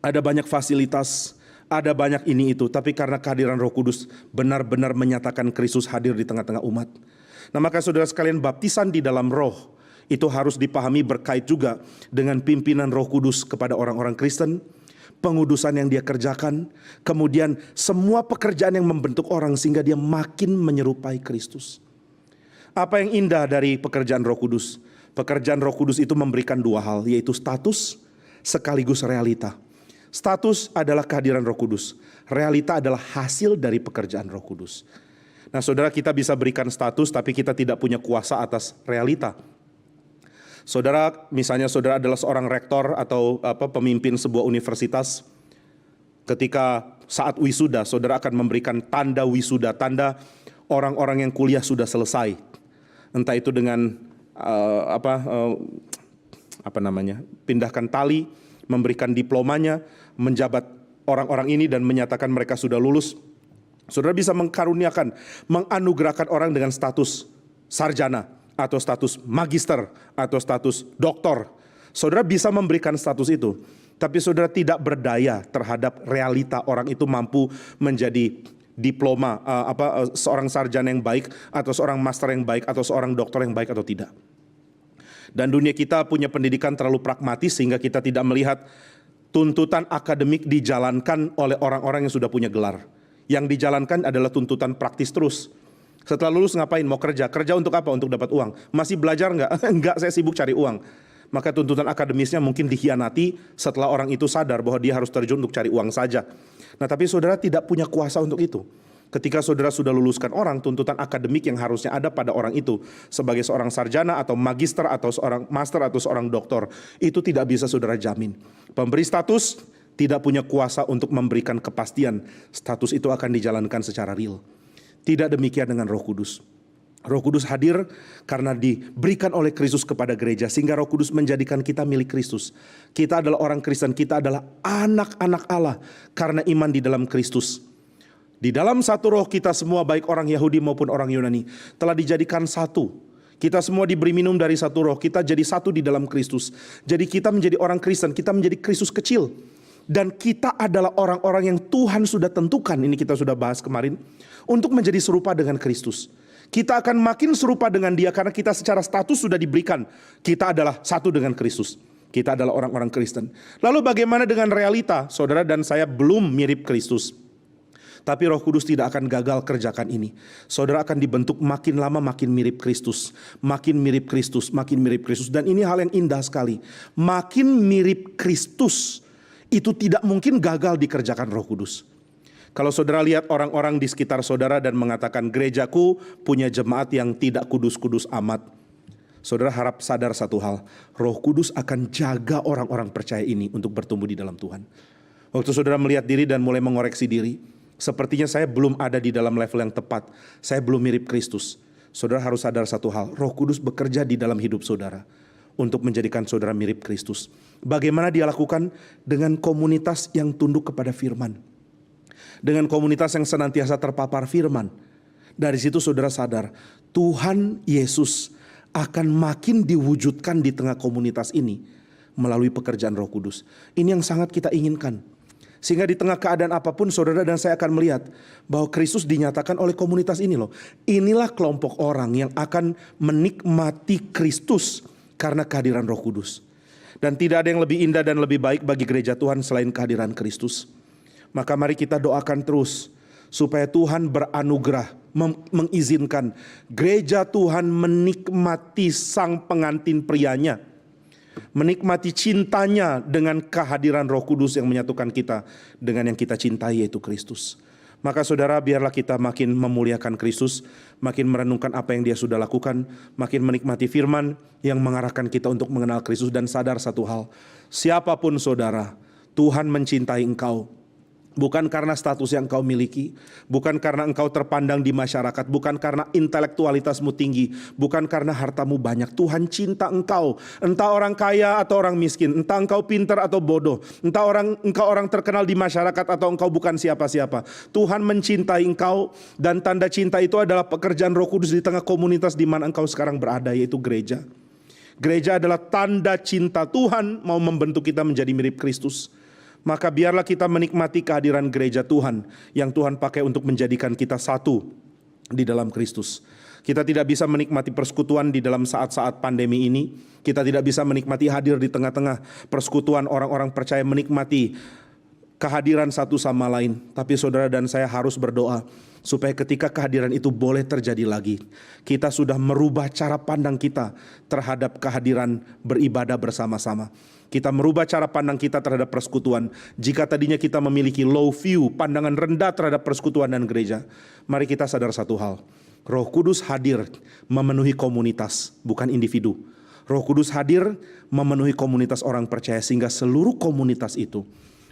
ada banyak fasilitas, ada banyak ini itu, tapi karena kehadiran Roh Kudus benar-benar menyatakan Kristus hadir di tengah-tengah umat. Nah, maka saudara sekalian, baptisan di dalam roh itu harus dipahami berkait juga dengan pimpinan Roh Kudus kepada orang-orang Kristen, pengudusan yang dia kerjakan, kemudian semua pekerjaan yang membentuk orang sehingga dia makin menyerupai Kristus. Apa yang indah dari pekerjaan Roh Kudus? Pekerjaan Roh Kudus itu memberikan dua hal, yaitu status sekaligus realita. Status adalah kehadiran Roh Kudus. Realita adalah hasil dari pekerjaan Roh Kudus. Nah, saudara, kita bisa berikan status tapi kita tidak punya kuasa atas realita. Saudara, misalnya saudara adalah seorang rektor atau pemimpin sebuah universitas. Ketika saat wisuda, saudara akan memberikan tanda wisuda, tanda orang-orang yang kuliah sudah selesai. Entah itu dengan pindahkan tali, memberikan diplomanya, menjabat orang-orang ini dan menyatakan mereka sudah lulus. Saudara bisa mengkaruniakan, menganugerahkan orang dengan status sarjana atau status magister atau status doktor. Saudara bisa memberikan status itu, tapi saudara tidak berdaya terhadap realita orang itu mampu menjadi diploma seorang sarjana yang baik atau seorang master yang baik atau seorang doktor yang baik atau tidak. Dan dunia kita punya pendidikan terlalu pragmatis sehingga kita tidak melihat tuntutan akademik dijalankan oleh orang-orang yang sudah punya gelar. Yang dijalankan adalah tuntutan praktis terus. Setelah lulus ngapain? Mau kerja. Kerja untuk apa? Untuk dapat uang. Masih belajar nggak? Enggak, saya sibuk cari uang. Maka tuntutan akademisnya mungkin dikhianati setelah orang itu sadar bahwa dia harus terjun untuk cari uang saja. Nah, tapi saudara tidak punya kuasa untuk itu. Ketika saudara sudah luluskan orang, tuntutan akademik yang harusnya ada pada orang itu sebagai seorang sarjana atau magister atau seorang master atau seorang doktor, itu tidak bisa saudara jamin. Pemberi status tidak punya kuasa untuk memberikan kepastian status itu akan dijalankan secara real. Tidak demikian dengan Roh Kudus. Roh Kudus hadir karena diberikan oleh Kristus kepada gereja, sehingga Roh Kudus menjadikan kita milik Kristus. Kita adalah orang Kristen, kita adalah anak-anak Allah karena iman di dalam Kristus. Di dalam satu roh kita semua, baik orang Yahudi maupun orang Yunani, telah dijadikan satu. Kita semua diberi minum dari satu roh, kita jadi satu di dalam Kristus. Jadi kita menjadi orang Kristen, kita menjadi Kristus kecil. Dan kita adalah orang-orang yang Tuhan sudah tentukan, ini kita sudah bahas kemarin, untuk menjadi serupa dengan Kristus. Kita akan makin serupa dengan Dia karena kita secara status sudah diberikan. Kita adalah satu dengan Kristus. Kita adalah orang-orang Kristen. Lalu bagaimana dengan realita? Saudara dan saya belum mirip Kristus. Tapi Roh Kudus tidak akan gagal kerjakan ini. Saudara akan dibentuk makin lama makin mirip Kristus. Makin mirip Kristus, makin mirip Kristus. Dan ini hal yang indah sekali. Makin mirip Kristus, itu tidak mungkin gagal dikerjakan Roh Kudus. Kalau saudara lihat orang-orang di sekitar saudara dan mengatakan gerejaku punya jemaat yang tidak kudus-kudus amat, saudara harap sadar satu hal, Roh Kudus akan jaga orang-orang percaya ini untuk bertumbuh di dalam Tuhan. Waktu saudara melihat diri dan mulai mengoreksi diri, sepertinya saya belum ada di dalam level yang tepat, saya belum mirip Kristus. Saudara harus sadar satu hal, Roh Kudus bekerja di dalam hidup saudara untuk menjadikan saudara mirip Kristus. Bagaimana dia lakukan? Dengan komunitas yang tunduk kepada firman. Dengan komunitas yang senantiasa terpapar firman. Dari situ saudara sadar, Tuhan Yesus akan makin diwujudkan di tengah komunitas ini melalui pekerjaan Roh Kudus. Ini yang sangat kita inginkan. Sehingga di tengah keadaan apapun saudara dan saya akan melihat bahwa Kristus dinyatakan oleh komunitas ini loh. Inilah kelompok orang yang akan menikmati Kristus karena kehadiran Roh Kudus. Dan tidak ada yang lebih indah dan lebih baik bagi gereja Tuhan selain kehadiran Kristus. Maka mari kita doakan terus supaya Tuhan beranugerah mengizinkan gereja Tuhan menikmati sang pengantin prianya. Menikmati cintanya dengan kehadiran Roh Kudus yang menyatukan kita dengan yang kita cintai, yaitu Kristus. Maka saudara, biarlah kita makin memuliakan Kristus, makin merenungkan apa yang Dia sudah lakukan, makin menikmati firman yang mengarahkan kita untuk mengenal Kristus, dan sadar satu hal, siapapun saudara, Tuhan mencintai engkau. Bukan karena status yang engkau miliki, bukan karena engkau terpandang di masyarakat, bukan karena intelektualitasmu tinggi, bukan karena hartamu banyak. Tuhan cinta engkau, entah orang kaya atau orang miskin, entah engkau pintar atau bodoh, entah engkau orang terkenal di masyarakat atau engkau bukan siapa-siapa. Tuhan mencintai engkau, dan tanda cinta itu adalah pekerjaan Roh Kudus di tengah komunitas di mana engkau sekarang berada, yaitu gereja. Gereja adalah tanda cinta Tuhan mau membentuk kita menjadi mirip Kristus. Maka biarlah kita menikmati kehadiran gereja Tuhan yang Tuhan pakai untuk menjadikan kita satu di dalam Kristus. Kita tidak bisa menikmati persekutuan di dalam saat-saat pandemi ini. Kita tidak bisa menikmati hadir di tengah-tengah persekutuan orang-orang percaya, menikmati kehadiran satu sama lain. Tapi saudara dan saya harus berdoa supaya ketika kehadiran itu boleh terjadi lagi, kita sudah merubah cara pandang kita terhadap kehadiran beribadah bersama-sama. Kita merubah cara pandang kita terhadap persekutuan. Jika tadinya kita memiliki low view, pandangan rendah terhadap persekutuan dan gereja, mari kita sadar satu hal. Roh Kudus hadir memenuhi komunitas, bukan individu. Roh Kudus hadir memenuhi komunitas orang percaya, sehingga seluruh komunitas itu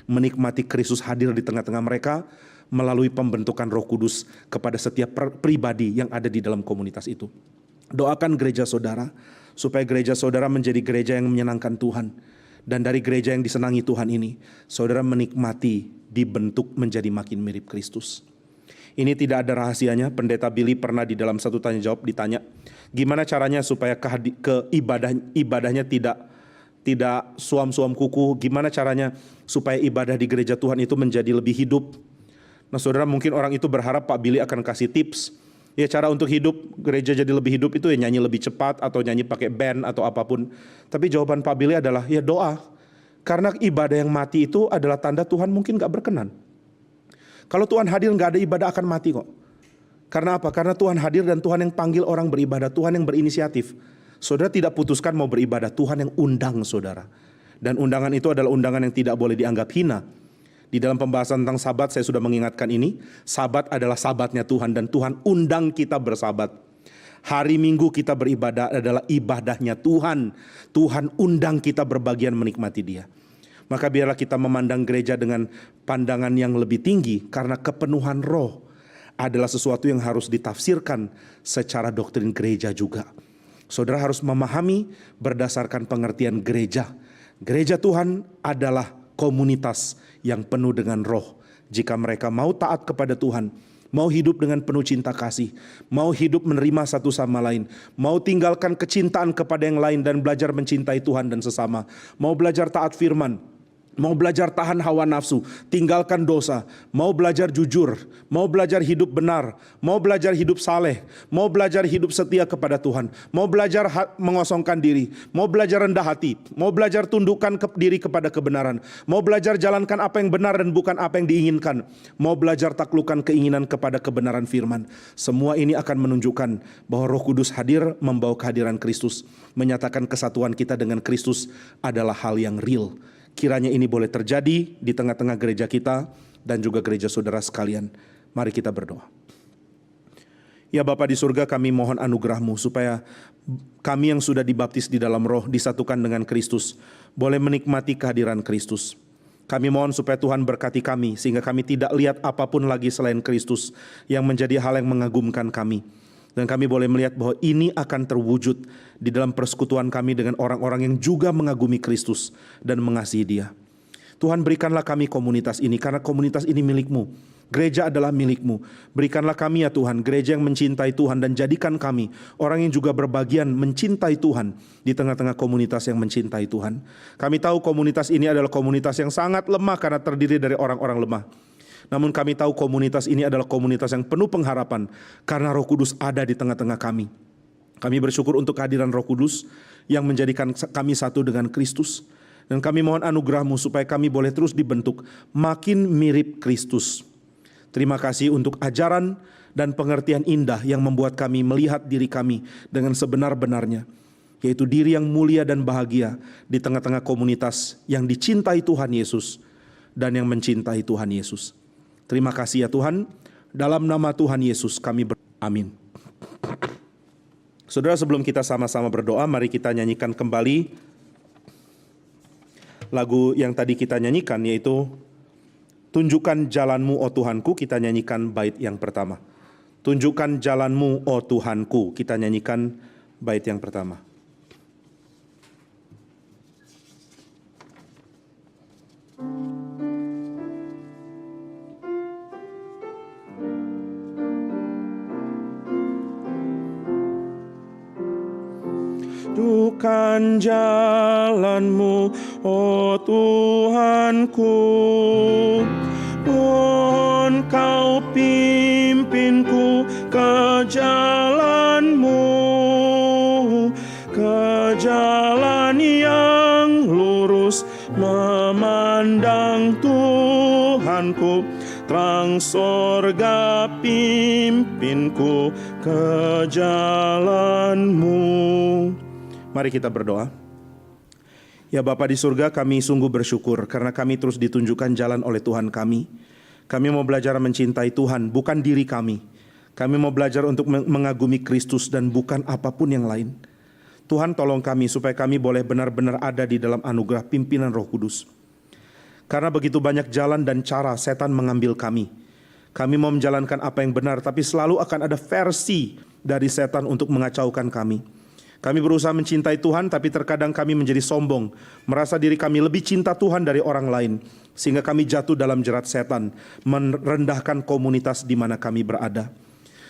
menikmati Kristus hadir di tengah-tengah mereka melalui pembentukan Roh Kudus kepada setiap pribadi yang ada di dalam komunitas itu. Doakan gereja saudara, supaya gereja saudara menjadi gereja yang menyenangkan Tuhan. Dan dari gereja yang disenangi Tuhan ini, saudara menikmati dibentuk menjadi makin mirip Kristus. Ini tidak ada rahasianya. Pendeta Billy pernah di dalam satu tanya jawab ditanya, gimana caranya supaya ibadahnya tidak suam-suam kuku, gimana caranya supaya ibadah di gereja Tuhan itu menjadi lebih hidup. Nah saudara, mungkin orang itu berharap Pak Billy akan kasih tips. Ya, cara untuk hidup gereja jadi lebih hidup itu ya nyanyi lebih cepat atau nyanyi pakai band atau apapun. Tapi jawaban Pak Billy adalah ya doa. Karena ibadah yang mati itu adalah tanda Tuhan mungkin gak berkenan. Kalau Tuhan hadir gak ada ibadah akan mati kok. Karena apa? Karena Tuhan hadir dan Tuhan yang panggil orang beribadah, Tuhan yang berinisiatif. Saudara tidak putuskan mau beribadah, Tuhan yang undang saudara. Dan undangan itu adalah undangan yang tidak boleh dianggap hina. Di dalam pembahasan tentang sabat saya sudah mengingatkan ini. Sabat adalah sabatnya Tuhan dan Tuhan undang kita bersabat. Hari Minggu kita beribadah adalah ibadahnya Tuhan. Tuhan undang kita berbagian menikmati Dia. Maka biarlah kita memandang gereja dengan pandangan yang lebih tinggi. Karena kepenuhan roh adalah sesuatu yang harus ditafsirkan secara doktrin gereja juga. Saudara harus memahami berdasarkan pengertian gereja. Gereja Tuhan adalah komunitas yang penuh dengan roh. Jika mereka mau taat kepada Tuhan, mau hidup dengan penuh cinta kasih, mau hidup menerima satu sama lain, mau tinggalkan kecintaan kepada yang lain dan belajar mencintai Tuhan dan sesama, mau belajar taat firman, mau belajar tahan hawa nafsu, tinggalkan dosa, mau belajar jujur, mau belajar hidup benar, mau belajar hidup saleh, mau belajar hidup setia kepada Tuhan, mau belajar mengosongkan diri, mau belajar rendah hati, mau belajar tundukkan diri kepada kebenaran, mau belajar jalankan apa yang benar dan bukan apa yang diinginkan, mau belajar taklukkan keinginan kepada kebenaran firman. Semua ini akan menunjukkan bahwa Roh Kudus hadir membawa kehadiran Kristus, menyatakan kesatuan kita dengan Kristus adalah hal yang real. Kiranya ini boleh terjadi di tengah-tengah gereja kita dan juga gereja saudara sekalian. Mari kita berdoa. Ya Bapa di surga, kami mohon anugerah-Mu supaya kami yang sudah dibaptis di dalam roh disatukan dengan Kristus, boleh menikmati kehadiran Kristus. Kami mohon supaya Tuhan berkati kami sehingga kami tidak lihat apapun lagi selain Kristus yang menjadi hal yang mengagumkan kami. Dan kami boleh melihat bahwa ini akan terwujud di dalam persekutuan kami dengan orang-orang yang juga mengagumi Kristus dan mengasihi Dia. Tuhan, berikanlah kami komunitas ini, karena komunitas ini milik-Mu. Gereja adalah milik-Mu. Berikanlah kami ya Tuhan, gereja yang mencintai Tuhan, dan jadikan kami orang yang juga berbagian mencintai Tuhan di tengah-tengah komunitas yang mencintai Tuhan. Kami tahu komunitas ini adalah komunitas yang sangat lemah karena terdiri dari orang-orang lemah. Namun kami tahu komunitas ini adalah komunitas yang penuh pengharapan karena Roh Kudus ada di tengah-tengah kami. Kami bersyukur untuk kehadiran Roh Kudus yang menjadikan kami satu dengan Kristus. Dan kami mohon anugerah-Mu supaya kami boleh terus dibentuk makin mirip Kristus. Terima kasih untuk ajaran dan pengertian indah yang membuat kami melihat diri kami dengan sebenar-benarnya. Yaitu diri yang mulia dan bahagia di tengah-tengah komunitas yang dicintai Tuhan Yesus dan yang mencintai Tuhan Yesus. Terima kasih ya Tuhan, dalam nama Tuhan Yesus kami amin. Saudara, sebelum kita sama-sama berdoa, mari kita nyanyikan kembali lagu yang tadi kita nyanyikan, yaitu Tunjukkan Jalan-Mu, oh Tuhanku. Kita nyanyikan bait yang pertama. Tunjukkan jalan-Mu, oh Tuhanku. Kita nyanyikan bait yang pertama. Tunjukkan jalan-Mu, oh Tuhanku. Mohon Kau pimpinku ke jalan-Mu, ke jalan yang lurus memandang Tuhanku. Terang sorga pimpinku ke jalan-Mu. Mari kita berdoa. Ya Bapa di surga, kami sungguh bersyukur karena kami terus ditunjukkan jalan oleh Tuhan kami. Kami mau belajar mencintai Tuhan, bukan diri kami. Kami mau belajar untuk mengagumi Kristus dan bukan apapun yang lain. Tuhan tolong kami supaya kami boleh benar-benar ada di dalam anugerah pimpinan Roh Kudus. Karena begitu banyak jalan dan cara setan mengambil kami. Kami mau menjalankan apa yang benar, tapi selalu akan ada versi dari setan untuk mengacaukan kami. Kami berusaha mencintai Tuhan, tapi terkadang kami menjadi sombong, merasa diri kami lebih cinta Tuhan dari orang lain, sehingga kami jatuh dalam jerat setan, merendahkan komunitas di mana kami berada.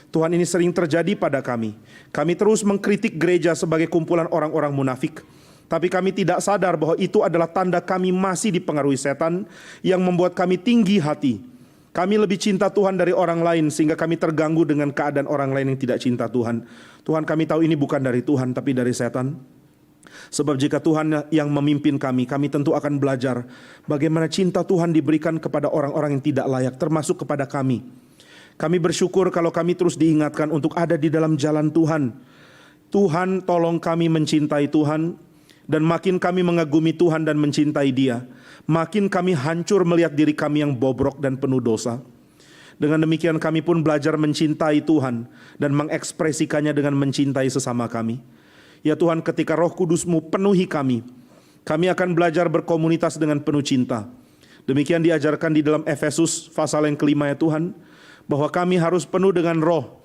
Tuhan, ini sering terjadi pada kami. Kami terus mengkritik gereja sebagai kumpulan orang-orang munafik, tapi kami tidak sadar bahwa itu adalah tanda kami masih dipengaruhi setan yang membuat kami tinggi hati. Kami lebih cinta Tuhan dari orang lain sehingga kami terganggu dengan keadaan orang lain yang tidak cinta Tuhan. Tuhan, kami tahu ini bukan dari Tuhan tapi dari setan. Sebab jika Tuhan yang memimpin kami tentu akan belajar bagaimana cinta Tuhan diberikan kepada orang-orang yang tidak layak, termasuk kepada kami. Kami bersyukur kalau kami terus diingatkan untuk ada di dalam jalan Tuhan. Tuhan, tolong kami mencintai Tuhan, dan makin kami mengagumi Tuhan dan mencintai Dia, makin kami hancur melihat diri kami yang bobrok dan penuh dosa. Dengan demikian kami pun belajar mencintai Tuhan dan mengekspresikannya dengan mencintai sesama kami. Ya Tuhan, ketika Roh Kudus-Mu penuhi kami akan belajar berkomunitas dengan penuh cinta. Demikian diajarkan di dalam Efesus pasal yang kelima ya Tuhan, bahwa kami harus penuh dengan roh.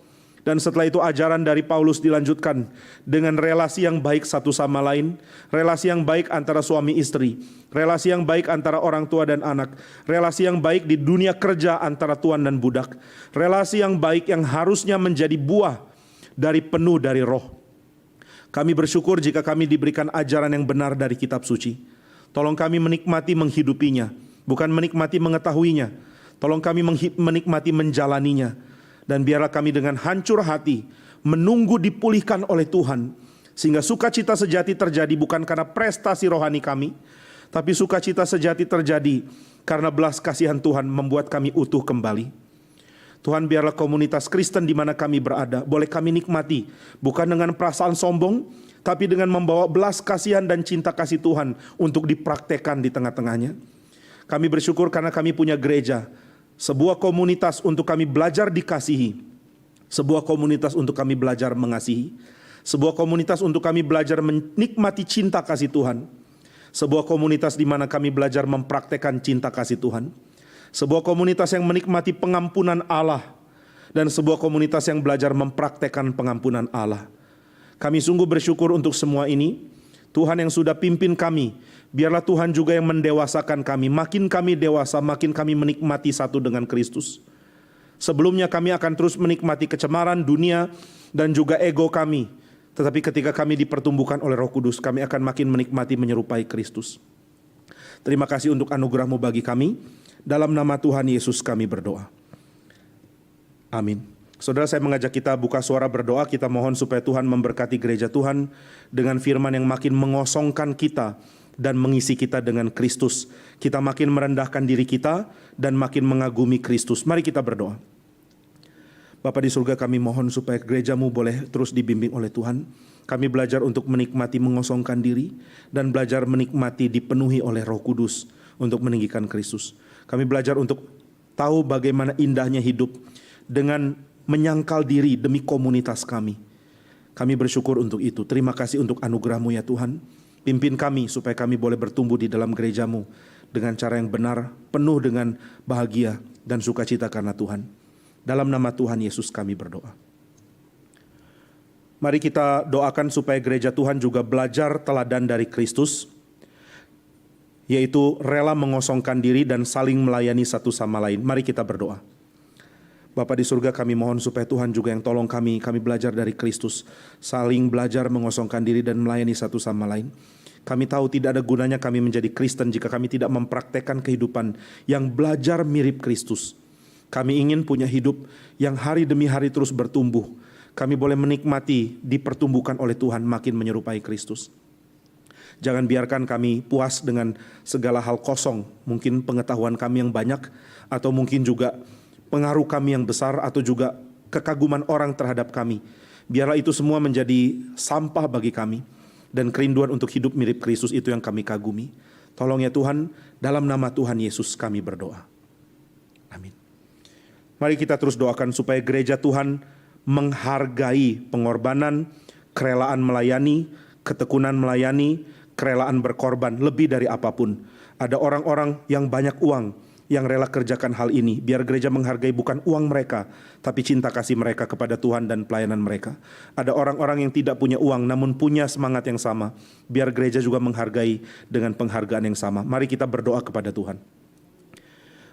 Dan setelah itu ajaran dari Paulus dilanjutkan dengan relasi yang baik satu sama lain, relasi yang baik antara suami istri, relasi yang baik antara orang tua dan anak, relasi yang baik di dunia kerja antara tuan dan budak, relasi yang baik yang harusnya menjadi buah dari penuh dari roh. Kami bersyukur jika kami diberikan ajaran yang benar dari kitab suci. Tolong kami menikmati menghidupinya, bukan menikmati mengetahuinya. Tolong kami menikmati menjalaninya. Dan biarlah kami dengan hancur hati menunggu dipulihkan oleh Tuhan. Sehingga sukacita sejati terjadi bukan karena prestasi rohani kami, tapi sukacita sejati terjadi karena belas kasihan Tuhan membuat kami utuh kembali. Tuhan, biarlah komunitas Kristen di mana kami berada boleh kami nikmati, bukan dengan perasaan sombong, tapi dengan membawa belas kasihan dan cinta kasih Tuhan untuk dipraktekkan di tengah-tengahnya. Kami bersyukur karena kami punya gereja, sebuah komunitas untuk kami belajar dikasihi, sebuah komunitas untuk kami belajar mengasihi, sebuah komunitas untuk kami belajar menikmati cinta kasih Tuhan, sebuah komunitas di mana kami belajar mempraktekkan cinta kasih Tuhan, sebuah komunitas yang menikmati pengampunan Allah, dan sebuah komunitas yang belajar mempraktekkan pengampunan Allah. Kami sungguh bersyukur untuk semua ini. Tuhan yang sudah pimpin kami, biarlah Tuhan juga yang mendewasakan kami. Makin kami dewasa, makin kami menikmati satu dengan Kristus. Sebelumnya kami akan terus menikmati kecemaran dunia dan juga ego kami. Tetapi ketika kami dipertumbuhkan oleh Roh Kudus, kami akan makin menikmati menyerupai Kristus. Terima kasih untuk anugerah-Mu bagi kami. Dalam nama Tuhan Yesus kami berdoa. Amin. Saudara, saya mengajak kita buka suara berdoa. Kita mohon supaya Tuhan memberkati gereja Tuhan dengan firman yang makin mengosongkan kita dan mengisi kita dengan Kristus. Kita makin merendahkan diri kita dan makin mengagumi Kristus. Mari kita berdoa. Bapa di surga, kami mohon supaya gereja-Mu boleh terus dibimbing oleh Tuhan. Kami belajar untuk menikmati mengosongkan diri dan belajar menikmati dipenuhi oleh Roh Kudus untuk meninggikan Kristus. Kami belajar untuk tahu bagaimana indahnya hidup dengan menyangkal diri demi komunitas kami. Kami bersyukur untuk itu. Terima kasih untuk anugerah-Mu ya Tuhan. Pimpin kami supaya kami boleh bertumbuh di dalam gereja-Mu dengan cara yang benar, penuh dengan bahagia dan sukacita karena Tuhan. Dalam nama Tuhan Yesus kami berdoa. Mari kita doakan supaya gereja Tuhan juga belajar teladan dari Kristus, yaitu rela mengosongkan diri dan saling melayani satu sama lain. Mari kita berdoa. Bapa di surga, kami mohon supaya Tuhan juga yang tolong kami belajar dari Kristus, saling belajar mengosongkan diri dan melayani satu sama lain. Kami tahu tidak ada gunanya kami menjadi Kristen jika kami tidak mempraktekkan kehidupan yang belajar mirip Kristus. Kami ingin punya hidup yang hari demi hari terus bertumbuh. Kami boleh menikmati dipertumbuhkan oleh Tuhan makin menyerupai Kristus. Jangan biarkan kami puas dengan segala hal kosong, mungkin pengetahuan kami yang banyak, atau mungkin juga pengaruh kami yang besar, atau juga kekaguman orang terhadap kami. Biarlah itu semua menjadi sampah bagi kami. dan kerinduan untuk hidup mirip Kristus itu yang kami kagumi. Tolong ya Tuhan, dalam nama Tuhan Yesus kami berdoa. Amin. Mari kita terus doakan supaya gereja Tuhan menghargai pengorbanan, kerelaan melayani, ketekunan melayani, kerelaan berkorban lebih dari apapun. Ada orang-orang yang banyak uang yang rela kerjakan hal ini. Biar gereja menghargai bukan uang mereka, tapi cinta kasih mereka kepada Tuhan dan pelayanan mereka. Ada orang-orang yang tidak punya uang namun punya semangat yang sama. Biar gereja juga menghargai dengan penghargaan yang sama. Mari kita berdoa kepada Tuhan.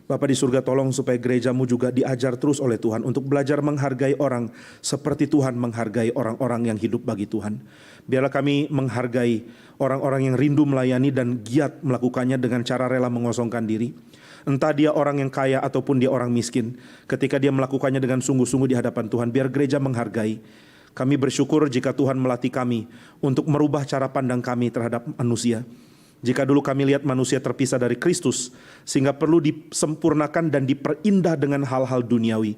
Bapa di surga, tolong supaya gerejamu juga diajar terus oleh Tuhan untuk belajar menghargai orang seperti Tuhan menghargai orang-orang yang hidup bagi Tuhan. Biarlah kami menghargai orang-orang yang rindu melayani dan giat melakukannya dengan cara rela mengosongkan diri. Entah dia orang yang kaya ataupun dia orang miskin, ketika dia melakukannya dengan sungguh-sungguh di hadapan Tuhan, biar gereja menghargai. Kami bersyukur jika Tuhan melatih kami untuk merubah cara pandang kami terhadap manusia. Jika dulu kami lihat manusia terpisah dari Kristus, sehingga perlu disempurnakan dan diperindah dengan hal-hal duniawi.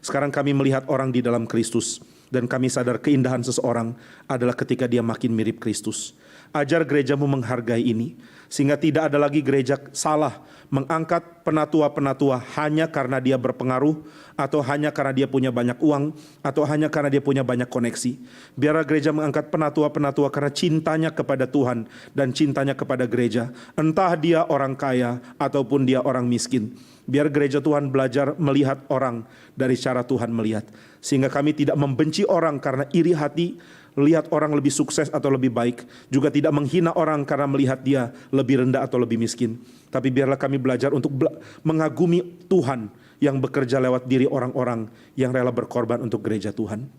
Sekarang kami melihat orang di dalam Kristus, dan kami sadar keindahan seseorang adalah ketika dia makin mirip Kristus. Ajar gerejamu menghargai ini, sehingga tidak ada lagi gereja salah mengangkat penatua-penatua hanya karena dia berpengaruh, atau hanya karena dia punya banyak uang, atau hanya karena dia punya banyak koneksi. Biarlah gereja mengangkat penatua-penatua karena cintanya kepada Tuhan dan cintanya kepada gereja. Entah dia orang kaya ataupun dia orang miskin. Biar gereja Tuhan belajar melihat orang dari cara Tuhan melihat. Sehingga kami tidak membenci orang karena iri hati, lihat orang lebih sukses atau lebih baik. Juga tidak menghina orang karena melihat dia lebih rendah atau lebih miskin. Tapi biarlah kami belajar untuk mengagumi Tuhan yang bekerja lewat diri orang-orang yang rela berkorban untuk gereja Tuhan.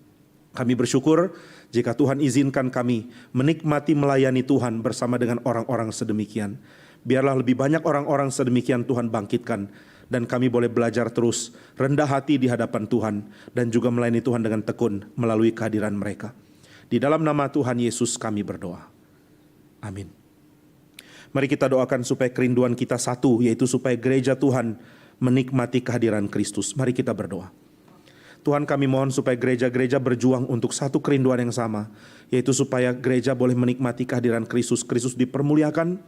Kami bersyukur jika Tuhan izinkan kami menikmati melayani Tuhan bersama dengan orang-orang sedemikian. Biarlah lebih banyak orang-orang sedemikian Tuhan bangkitkan, dan kami boleh belajar terus rendah hati di hadapan Tuhan dan juga melayani Tuhan dengan tekun melalui kehadiran mereka. Di dalam nama Tuhan Yesus kami berdoa. Amin. Mari kita doakan supaya kerinduan kita satu, yaitu supaya gereja Tuhan menikmati kehadiran Kristus. Mari kita berdoa. Tuhan, kami mohon supaya gereja-gereja berjuang untuk satu kerinduan yang sama, yaitu supaya gereja boleh menikmati kehadiran Kristus. Kristus dipermuliakan,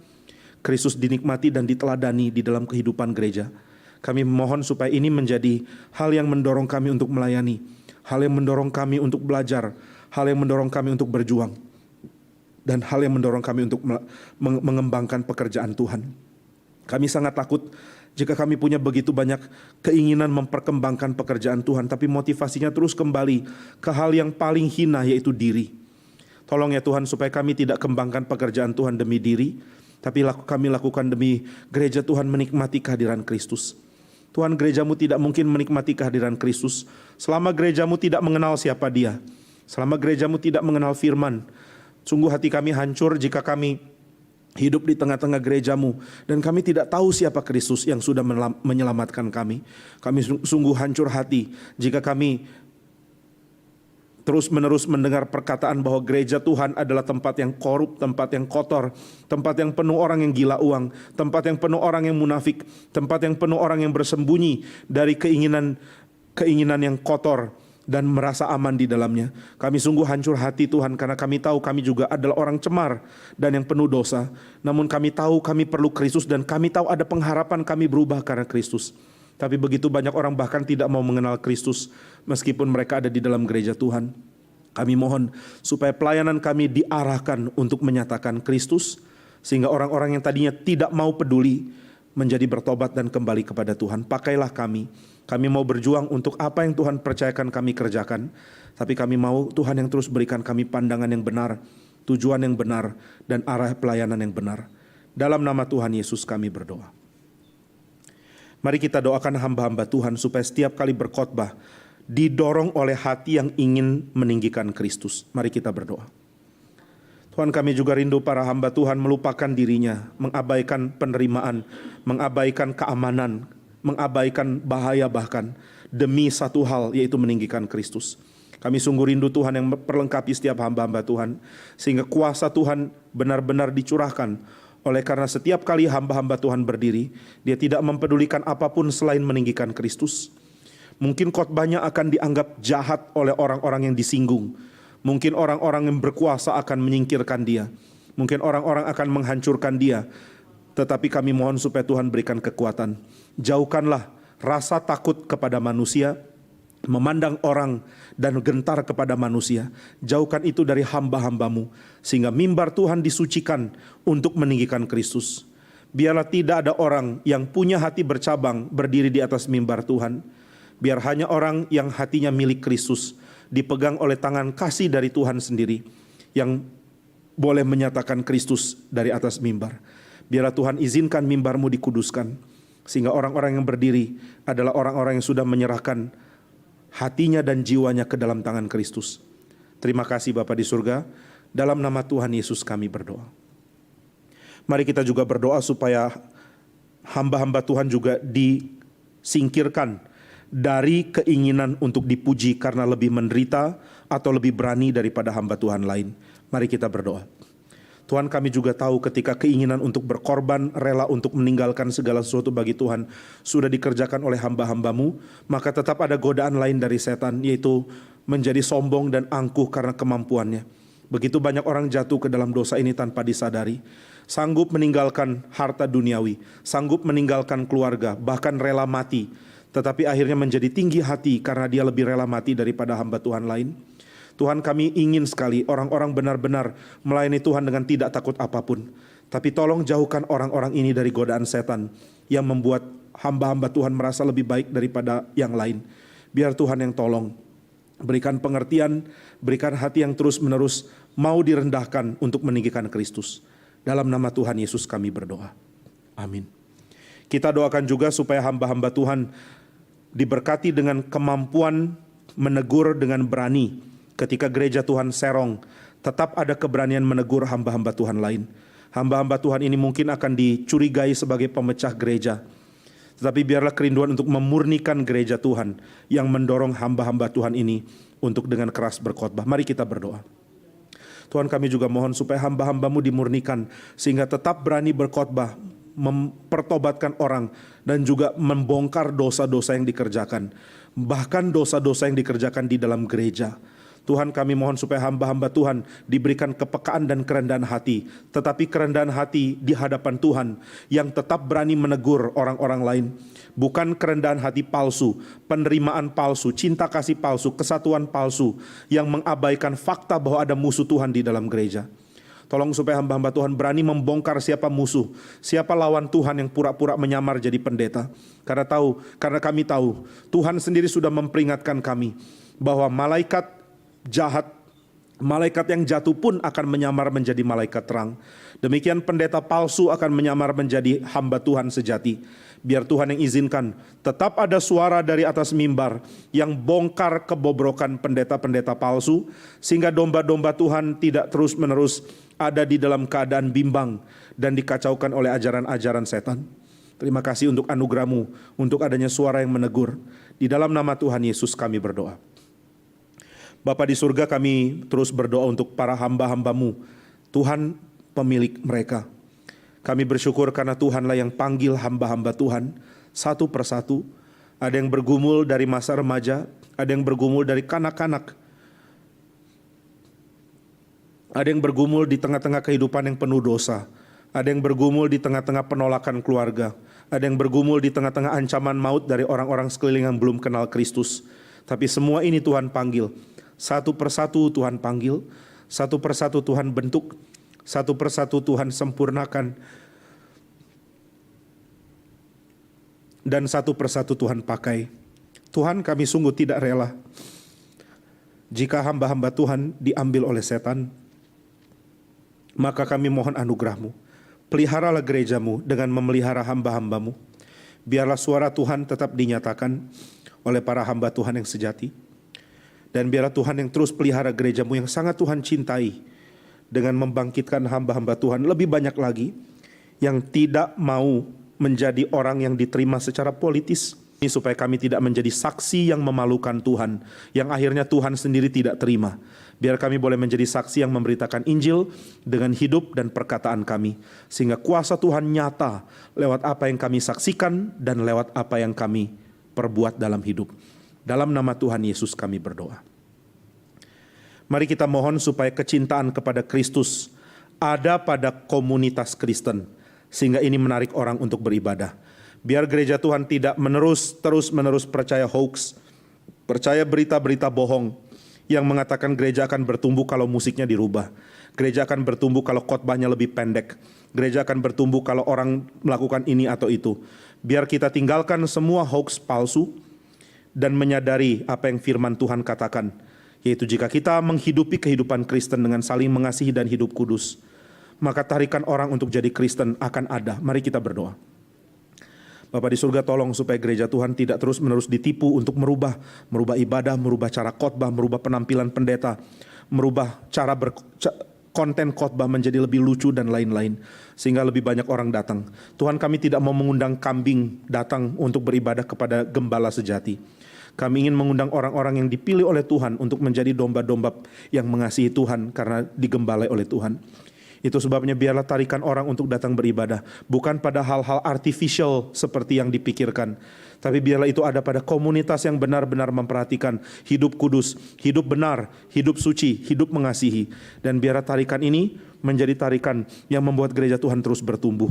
Kristus dinikmati dan diteladani di dalam kehidupan gereja. Kami mohon supaya ini menjadi hal yang mendorong kami untuk melayani, hal yang mendorong kami untuk belajar, hal yang mendorong kami untuk berjuang, dan hal yang mendorong kami untuk mengembangkan pekerjaan Tuhan. Kami sangat takut jika kami punya begitu banyak keinginan memperkembangkan pekerjaan Tuhan, tapi motivasinya terus kembali ke hal yang paling hina, yaitu diri. Tolong ya Tuhan, supaya kami tidak kembangkan pekerjaan Tuhan demi diri, tapi kami lakukan demi gereja Tuhan menikmati kehadiran Kristus. Tuhan, gerejamu tidak mungkin menikmati kehadiran Kristus selama gerejamu tidak mengenal siapa dia, selama gerejamu tidak mengenal firman. Sungguh hati kami hancur jika kami hidup di tengah-tengah gerejamu dan kami tidak tahu siapa Kristus yang sudah menyelamatkan kami. Kami sungguh hancur hati jika kami terus-menerus mendengar perkataan bahwa gereja Tuhan adalah tempat yang korup, tempat yang kotor, tempat yang penuh orang yang gila uang, tempat yang penuh orang yang munafik, tempat yang penuh orang yang bersembunyi dari keinginan yang kotor dan merasa aman di dalamnya. Kami sungguh hancur hati Tuhan, karena kami tahu kami juga adalah orang cemar dan yang penuh dosa. Namun kami tahu kami perlu Kristus, dan kami tahu ada pengharapan kami berubah karena Kristus. Tapi begitu banyak orang bahkan tidak mau mengenal Kristus meskipun mereka ada di dalam gereja Tuhan. Kami mohon supaya pelayanan kami diarahkan untuk menyatakan Kristus, sehingga orang-orang yang tadinya tidak mau peduli menjadi bertobat dan kembali kepada Tuhan. Pakailah kami. Kami mau berjuang untuk apa yang Tuhan percayakan kami kerjakan. Tapi kami mau Tuhan yang terus berikan kami pandangan yang benar, tujuan yang benar, dan arah pelayanan yang benar. Dalam nama Tuhan Yesus kami berdoa. Mari kita doakan hamba-hamba Tuhan supaya setiap kali berkhotbah didorong oleh hati yang ingin meninggikan Kristus. Mari kita berdoa. Tuhan, kami juga rindu para hamba Tuhan melupakan dirinya, mengabaikan penerimaan, mengabaikan keamanan, mengabaikan bahaya bahkan demi satu hal, yaitu meninggikan Kristus. Kami sungguh rindu Tuhan yang memperlengkapi setiap hamba-hamba Tuhan, sehingga kuasa Tuhan benar-benar dicurahkan. Oleh karena setiap kali hamba-hamba Tuhan berdiri, dia tidak mempedulikan apapun selain meninggikan Kristus. Mungkin khotbahnya akan dianggap jahat oleh orang-orang yang disinggung. Mungkin orang-orang yang berkuasa akan menyingkirkan dia. Mungkin orang-orang akan menghancurkan dia. Tetapi kami mohon supaya Tuhan berikan kekuatan. Jauhkanlah rasa takut kepada manusia, memandang orang dan gentar kepada manusia. Jauhkan itu dari hamba-hambamu, sehingga mimbar Tuhan disucikan untuk meninggikan Kristus. Biarlah tidak ada orang yang punya hati bercabang berdiri di atas mimbar Tuhan. Biar hanya orang yang hatinya milik Kristus, dipegang oleh tangan kasih dari Tuhan sendiri, yang boleh menyatakan Kristus dari atas mimbar. Biarlah Tuhan izinkan mimbar-Mu dikuduskan, sehingga orang-orang yang berdiri adalah orang-orang yang sudah menyerahkan hatinya dan jiwanya ke dalam tangan Kristus. Terima kasih Bapa di surga, dalam nama Tuhan Yesus kami berdoa. Mari kita juga berdoa supaya hamba-hamba Tuhan juga disingkirkan dari keinginan untuk dipuji karena lebih menderita atau lebih berani daripada hamba Tuhan lain. Mari kita berdoa. Tuhan, kami juga tahu ketika keinginan untuk berkorban, rela untuk meninggalkan segala sesuatu bagi Tuhan sudah dikerjakan oleh hamba-hamba-Mu, maka tetap ada godaan lain dari setan, yaitu menjadi sombong dan angkuh karena kemampuannya. Begitu banyak orang jatuh ke dalam dosa ini tanpa disadari. Sanggup meninggalkan harta duniawi, sanggup meninggalkan keluarga, bahkan rela mati. Tetapi akhirnya menjadi tinggi hati karena dia lebih rela mati daripada hamba Tuhan lain. Tuhan, kami ingin sekali orang-orang benar-benar melayani Tuhan dengan tidak takut apapun. Tapi tolong jauhkan orang-orang ini dari godaan setan yang membuat hamba-hamba Tuhan merasa lebih baik daripada yang lain. Biar Tuhan yang tolong. Berikan pengertian, berikan hati yang terus-menerus mau direndahkan untuk meninggikan Kristus. Dalam nama Tuhan Yesus kami berdoa. Amin. Kita doakan juga supaya hamba-hamba Tuhan diberkati dengan kemampuan menegur dengan berani. Ketika gereja Tuhan serong, tetap ada keberanian menegur hamba-hamba Tuhan lain. Hamba-hamba Tuhan ini mungkin akan dicurigai sebagai pemecah gereja. Tetapi biarlah kerinduan untuk memurnikan gereja Tuhan yang mendorong hamba-hamba Tuhan ini untuk dengan keras berkhotbah. Mari kita berdoa. Tuhan, kami juga mohon supaya hamba-hamba-Mu dimurnikan sehingga tetap berani berkhotbah, mempertobatkan orang dan juga membongkar dosa-dosa yang dikerjakan. Bahkan dosa-dosa yang dikerjakan di dalam gereja. Tuhan, kami mohon supaya hamba-hamba Tuhan diberikan kepekaan dan kerendahan hati. Tetapi kerendahan hati di hadapan Tuhan yang tetap berani menegur orang-orang lain. Bukan kerendahan hati palsu, penerimaan palsu, cinta kasih palsu, kesatuan palsu yang mengabaikan fakta bahwa ada musuh Tuhan di dalam gereja. Tolong supaya hamba-hamba Tuhan berani membongkar siapa musuh, siapa lawan Tuhan yang pura-pura menyamar jadi pendeta. Karena kami tahu Tuhan sendiri sudah memperingatkan kami bahwa malaikat jahat, malaikat yang jatuh pun akan menyamar menjadi malaikat terang. Demikian pendeta palsu akan menyamar menjadi hamba Tuhan sejati. Biar Tuhan yang izinkan tetap ada suara dari atas mimbar yang bongkar kebobrokan pendeta-pendeta palsu, sehingga domba-domba Tuhan tidak terus-menerus ada di dalam keadaan bimbang dan dikacaukan oleh ajaran-ajaran setan. Terima kasih untuk anugerah-Mu, untuk adanya suara yang menegur. Di dalam nama Tuhan Yesus kami berdoa. Bapa di surga, kami terus berdoa untuk para hamba-hamba-Mu, Tuhan pemilik mereka. Kami bersyukur karena Tuhanlah yang panggil hamba-hamba Tuhan satu persatu. Ada yang bergumul dari masa remaja, ada yang bergumul dari kanak-kanak, ada yang bergumul di tengah-tengah kehidupan yang penuh dosa, ada yang bergumul di tengah-tengah penolakan keluarga, ada yang bergumul di tengah-tengah ancaman maut dari orang-orang sekeliling yang belum kenal Kristus. Tapi semua ini Tuhan panggil. Satu persatu Tuhan panggil, satu persatu Tuhan bentuk, satu persatu Tuhan sempurnakan, dan satu persatu Tuhan pakai. Tuhan, kami sungguh tidak rela jika hamba-hamba Tuhan diambil oleh setan. Maka kami mohon anugerah-Mu. Peliharalah gereja-Mu dengan memelihara hamba-hamba-Mu. Biarlah suara Tuhan tetap dinyatakan oleh para hamba Tuhan yang sejati. Dan biarlah Tuhan yang terus pelihara gereja-Mu yang sangat Tuhan cintai, dengan membangkitkan hamba-hamba Tuhan lebih banyak lagi yang tidak mau menjadi orang yang diterima secara politis. Ini supaya kami tidak menjadi saksi yang memalukan Tuhan, yang akhirnya Tuhan sendiri tidak terima. Biar kami boleh menjadi saksi yang memberitakan Injil dengan hidup dan perkataan kami, sehingga kuasa Tuhan nyata lewat apa yang kami saksikan dan lewat apa yang kami perbuat dalam hidup. Dalam nama Tuhan Yesus kami berdoa. Mari kita mohon supaya kecintaan kepada Kristus ada pada komunitas Kristen, sehingga ini menarik orang untuk beribadah. Biar gereja Tuhan tidak terus-menerus percaya hoax, percaya berita-berita bohong yang mengatakan gereja akan bertumbuh kalau musiknya dirubah. Gereja akan bertumbuh kalau khotbahnya lebih pendek. Gereja akan bertumbuh kalau orang melakukan ini atau itu. Biar kita tinggalkan semua hoax palsu dan menyadari apa yang firman Tuhan katakan, yaitu jika kita menghidupi kehidupan Kristen dengan saling mengasihi dan hidup kudus, maka tarikan orang untuk jadi Kristen akan ada. Mari kita berdoa. Bapa di surga, tolong supaya gereja Tuhan tidak terus-menerus ditipu untuk merubah ibadah, merubah cara khotbah, merubah penampilan pendeta, merubah cara konten khotbah menjadi lebih lucu dan lain-lain, sehingga lebih banyak orang datang. Tuhan, kami tidak mau mengundang kambing datang untuk beribadah kepada gembala sejati. Kami ingin mengundang orang-orang yang dipilih oleh Tuhan untuk menjadi domba-domba yang mengasihi Tuhan karena digembalai oleh Tuhan. Itu sebabnya biarlah tarikan orang untuk datang beribadah, bukan pada hal-hal artificial seperti yang dipikirkan, tapi biarlah itu ada pada komunitas yang benar-benar memperhatikan hidup kudus, hidup benar, hidup suci, hidup mengasihi. Dan biarlah tarikan ini menjadi tarikan yang membuat gereja Tuhan terus bertumbuh.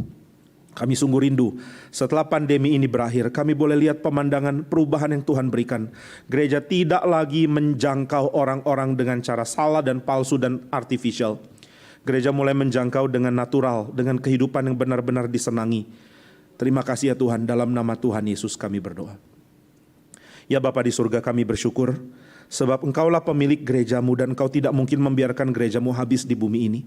Kami sungguh rindu setelah pandemi ini berakhir, kami boleh lihat pemandangan perubahan yang Tuhan berikan. Gereja tidak lagi menjangkau orang-orang dengan cara salah dan palsu dan artificial. Gereja mulai menjangkau dengan natural, dengan kehidupan yang benar-benar disenangi. Terima kasih ya Tuhan, dalam nama Tuhan Yesus kami berdoa. Ya Bapa di surga, kami bersyukur sebab Engkaulah pemilik gerejamu dan Engkau tidak mungkin membiarkan gerejamu habis di bumi ini.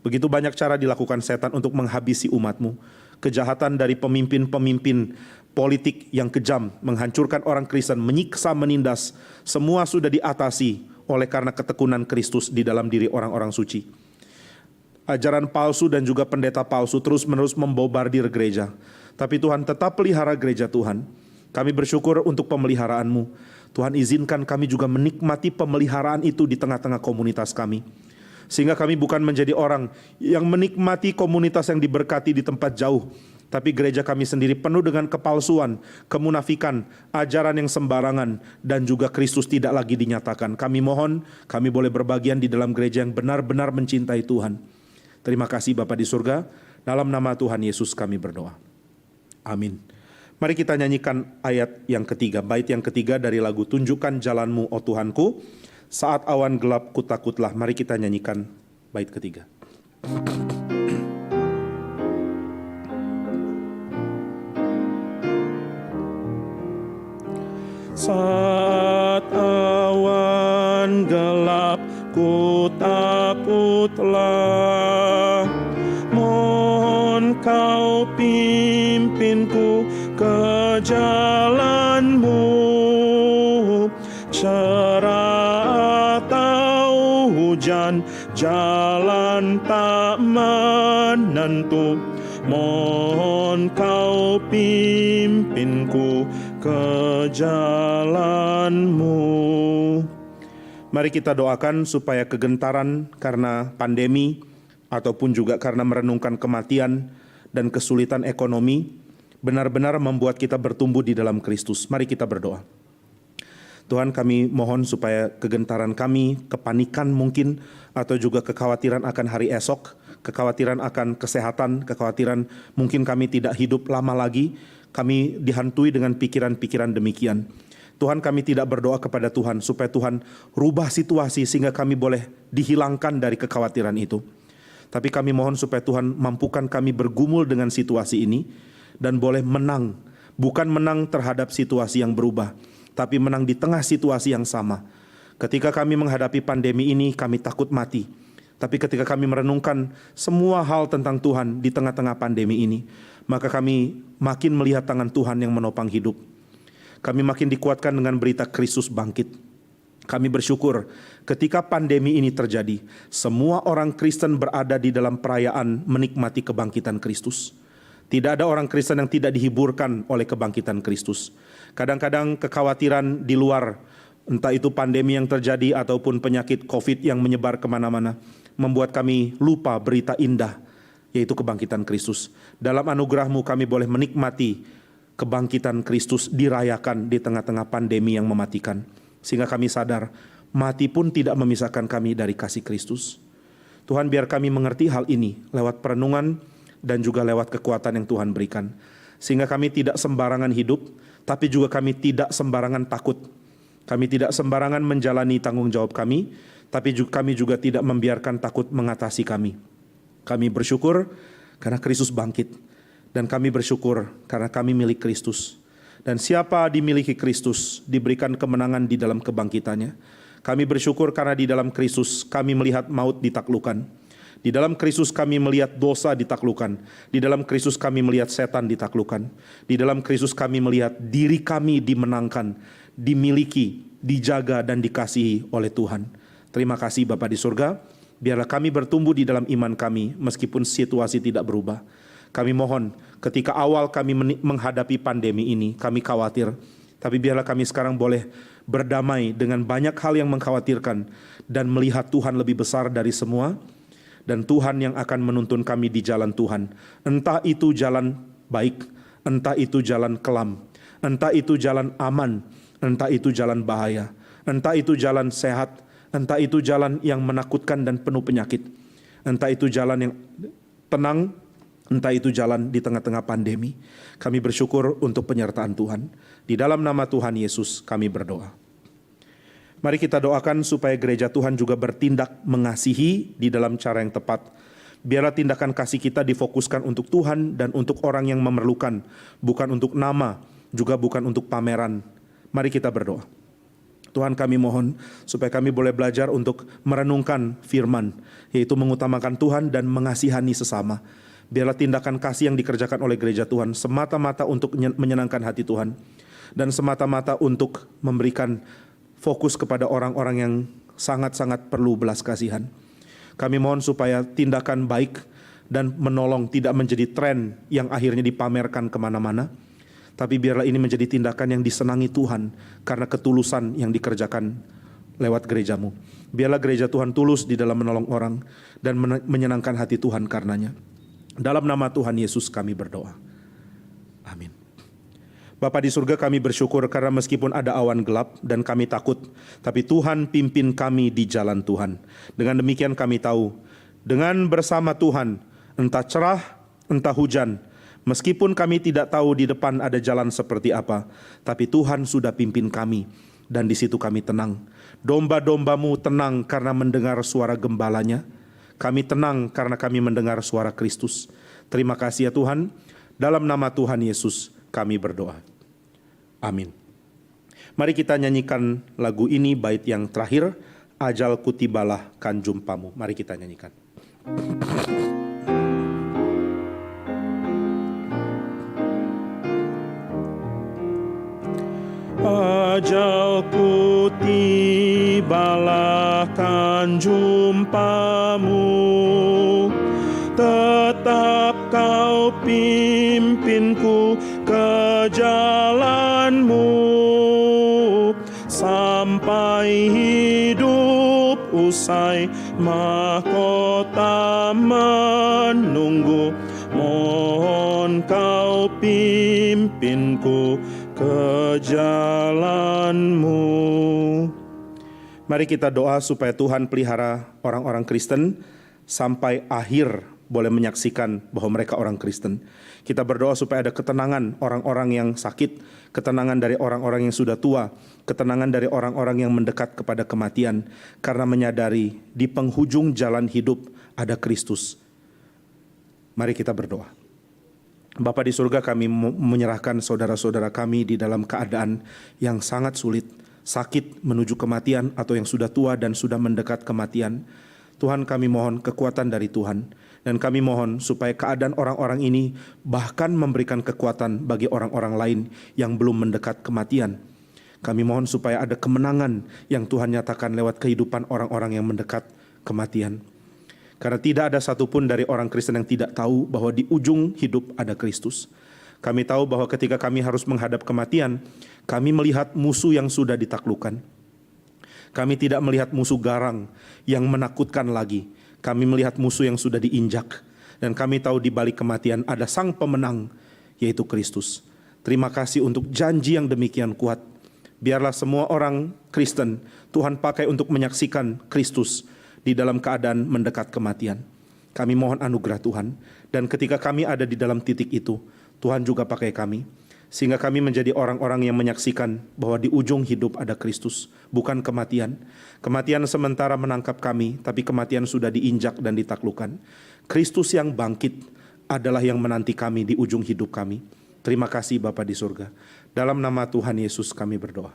Begitu banyak cara dilakukan setan untuk menghabisi umatmu. Kejahatan dari pemimpin-pemimpin politik yang kejam, menghancurkan orang Kristen, menyiksa, menindas, semua sudah diatasi oleh karena ketekunan Kristus di dalam diri orang-orang suci. Ajaran palsu dan juga pendeta palsu terus-menerus membombardir gereja. Tapi Tuhan tetap pelihara gereja Tuhan. Kami bersyukur untuk pemeliharaanmu. Tuhan izinkan kami juga menikmati pemeliharaan itu di tengah-tengah komunitas kami. Sehingga kami bukan menjadi orang yang menikmati komunitas yang diberkati di tempat jauh. Tapi gereja kami sendiri penuh dengan kepalsuan, kemunafikan, ajaran yang sembarangan, dan juga Kristus tidak lagi dinyatakan. Kami mohon, kami boleh berbagian di dalam gereja yang benar-benar mencintai Tuhan. Terima kasih Bapa di surga, dalam nama Tuhan Yesus kami berdoa. Amin. Mari kita nyanyikan ayat yang ketiga, bait yang ketiga dari lagu Tunjukkan Jalanmu, O Tuhanku. Saat awan gelap ku takutlah. Mari kita nyanyikan bait ketiga. Saat awan gelap ku takutlah, mohon Kau pimpinku ke jalanmu, cerah atau hujan, jalan tak menentu, mohon Kau pimpinku ke jalanmu. Mari kita doakan supaya kegentaran karena pandemi ataupun juga karena merenungkan kematian dan kesulitan ekonomi benar-benar membuat kita bertumbuh di dalam Kristus. Mari kita berdoa. Tuhan, kami mohon supaya kegentaran kami, kepanikan mungkin, atau juga kekhawatiran akan hari esok, kekhawatiran akan kesehatan, kekhawatiran mungkin kami tidak hidup lama lagi, kami dihantui dengan pikiran-pikiran demikian. Tuhan, kami tidak berdoa kepada Tuhan supaya Tuhan rubah situasi sehingga kami boleh dihilangkan dari kekhawatiran itu. Tapi kami mohon supaya Tuhan mampukan kami bergumul dengan situasi ini dan boleh menang. Bukan menang terhadap situasi yang berubah, tapi menang di tengah situasi yang sama. Ketika kami menghadapi pandemi ini, kami takut mati. Tapi ketika kami merenungkan semua hal tentang Tuhan di tengah-tengah pandemi ini, maka kami makin melihat tangan Tuhan yang menopang hidup. Kami makin dikuatkan dengan berita Kristus bangkit. Kami bersyukur ketika pandemi ini terjadi, semua orang Kristen berada di dalam perayaan menikmati kebangkitan Kristus. Tidak ada orang Kristen yang tidak dihiburkan oleh kebangkitan Kristus. Kadang-kadang kekhawatiran di luar, entah itu pandemi yang terjadi ataupun penyakit COVID yang menyebar kemana-mana, membuat kami lupa berita indah, yaitu kebangkitan Kristus. Dalam anugerah-Mu kami boleh menikmati kebangkitan Kristus dirayakan di tengah-tengah pandemi yang mematikan. Sehingga kami sadar mati pun tidak memisahkan kami dari kasih Kristus. Tuhan, biar kami mengerti hal ini lewat perenungan dan juga lewat kekuatan yang Tuhan berikan. Sehingga kami tidak sembarangan hidup, tapi juga kami tidak sembarangan takut. Kami tidak sembarangan menjalani tanggung jawab kami, tapi kami juga tidak membiarkan takut mengatasi kami. Kami bersyukur karena Kristus bangkit. Dan kami bersyukur karena kami milik Kristus. Dan siapa dimiliki Kristus diberikan kemenangan di dalam kebangkitannya. Kami bersyukur karena di dalam Kristus kami melihat maut ditaklukkan. Di dalam Kristus kami melihat dosa ditaklukkan. Di dalam Kristus kami melihat setan ditaklukkan. Di dalam Kristus kami melihat diri kami dimenangkan, dimiliki, dijaga dan dikasihi oleh Tuhan. Terima kasih Bapa di surga. Biarlah kami bertumbuh di dalam iman kami meskipun situasi tidak berubah. Kami mohon ketika awal kami menghadapi pandemi ini, kami khawatir. Tapi biarlah kami sekarang boleh berdamai dengan banyak hal yang mengkhawatirkan dan melihat Tuhan lebih besar dari semua. Dan Tuhan yang akan menuntun kami di jalan Tuhan. Entah itu jalan baik, entah itu jalan kelam, entah itu jalan aman, entah itu jalan bahaya, entah itu jalan sehat, entah itu jalan yang menakutkan dan penuh penyakit, entah itu jalan yang tenang, entah itu jalan di tengah-tengah pandemi. Kami bersyukur untuk penyertaan Tuhan. Di dalam nama Tuhan Yesus kami berdoa. Mari kita doakan supaya gereja Tuhan juga bertindak mengasihi di dalam cara yang tepat. Biarlah tindakan kasih kita difokuskan untuk Tuhan dan untuk orang yang memerlukan. Bukan untuk nama, juga bukan untuk pameran. Mari kita berdoa. Tuhan, kami mohon supaya kami boleh belajar untuk merenungkan firman, yaitu mengutamakan Tuhan dan mengasihani sesama. Biarlah tindakan kasih yang dikerjakan oleh gereja Tuhan semata-mata untuk menyenangkan hati Tuhan. Dan semata-mata untuk memberikan fokus kepada orang-orang yang sangat-sangat perlu belas kasihan. Kami mohon supaya tindakan baik dan menolong tidak menjadi tren yang akhirnya dipamerkan kemana-mana. Tapi biarlah ini menjadi tindakan yang disenangi Tuhan karena ketulusan yang dikerjakan lewat gerejamu. Biarlah gereja Tuhan tulus di dalam menolong orang dan menyenangkan hati Tuhan karenanya. Dalam nama Tuhan Yesus kami berdoa. Amin. Bapa di surga, kami bersyukur karena meskipun ada awan gelap dan kami takut, tapi Tuhan pimpin kami di jalan Tuhan. Dengan demikian kami tahu, dengan bersama Tuhan, entah cerah, entah hujan, meskipun kami tidak tahu di depan ada jalan seperti apa, tapi Tuhan sudah pimpin kami dan di situ kami tenang. Domba-dombamu tenang karena mendengar suara gembalanya. Kami tenang karena kami mendengar suara Kristus. Terima kasih ya Tuhan. Dalam nama Tuhan Yesus kami berdoa. Amin. Mari kita nyanyikan lagu ini, bait yang terakhir, Ajalku tibalah kan jumpamu. Mari kita nyanyikan. Ajalku tibalah kan jumpamu, tetap kau pimpinku ke jalanmu, sampai hidup usai mahkota menunggu. Mohon kau pimpinku ke jalanmu. Mari kita doa supaya Tuhan pelihara orang-orang Kristen sampai akhir boleh menyaksikan bahwa mereka orang Kristen. Kita berdoa supaya ada ketenangan orang-orang yang sakit, ketenangan dari orang-orang yang sudah tua, ketenangan dari orang-orang yang mendekat kepada kematian, karena menyadari di penghujung jalan hidup ada Kristus. Mari kita berdoa. Bapa di surga, kami menyerahkan saudara-saudara kami di dalam keadaan yang sangat sulit, sakit menuju kematian atau yang sudah tua dan sudah mendekat kematian. Tuhan, kami mohon kekuatan dari Tuhan. Dan kami mohon supaya keadaan orang-orang ini bahkan memberikan kekuatan bagi orang-orang lain yang belum mendekat kematian. Kami mohon supaya ada kemenangan yang Tuhan nyatakan lewat kehidupan orang-orang yang mendekat kematian. Karena tidak ada satupun dari orang Kristen yang tidak tahu bahwa di ujung hidup ada Kristus. Kami tahu bahwa ketika kami harus menghadap kematian, kami melihat musuh yang sudah ditaklukkan. Kami tidak melihat musuh garang yang menakutkan lagi. Kami melihat musuh yang sudah diinjak. Dan kami tahu di balik kematian ada sang pemenang, yaitu Kristus. Terima kasih untuk janji yang demikian kuat. Biarlah semua orang Kristen Tuhan pakai untuk menyaksikan Kristus di dalam keadaan mendekat kematian. Kami mohon anugerah Tuhan, dan ketika kami ada di dalam titik itu, Tuhan juga pakai kami, sehingga kami menjadi orang-orang yang menyaksikan bahwa di ujung hidup ada Kristus, bukan kematian. Kematian sementara menangkap kami, tapi kematian sudah diinjak dan ditaklukkan. Kristus yang bangkit adalah yang menanti kami di ujung hidup kami. Terima kasih Bapa di surga. Dalam nama Tuhan Yesus kami berdoa.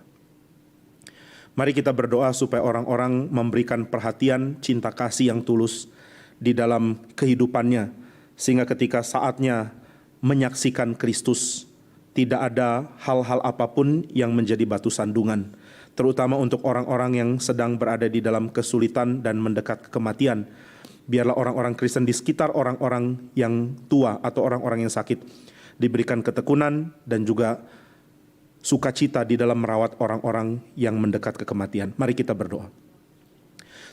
Mari kita berdoa supaya orang-orang memberikan perhatian, cinta kasih yang tulus di dalam kehidupannya, sehingga ketika saatnya menyaksikan Kristus, tidak ada hal-hal apapun yang menjadi batu sandungan, terutama untuk orang-orang yang sedang berada di dalam kesulitan dan mendekat ke kematian. Biarlah orang-orang Kristen di sekitar orang-orang yang tua atau orang-orang yang sakit diberikan ketekunan dan juga sukacita di dalam merawat orang-orang yang mendekat ke kematian. Mari kita berdoa.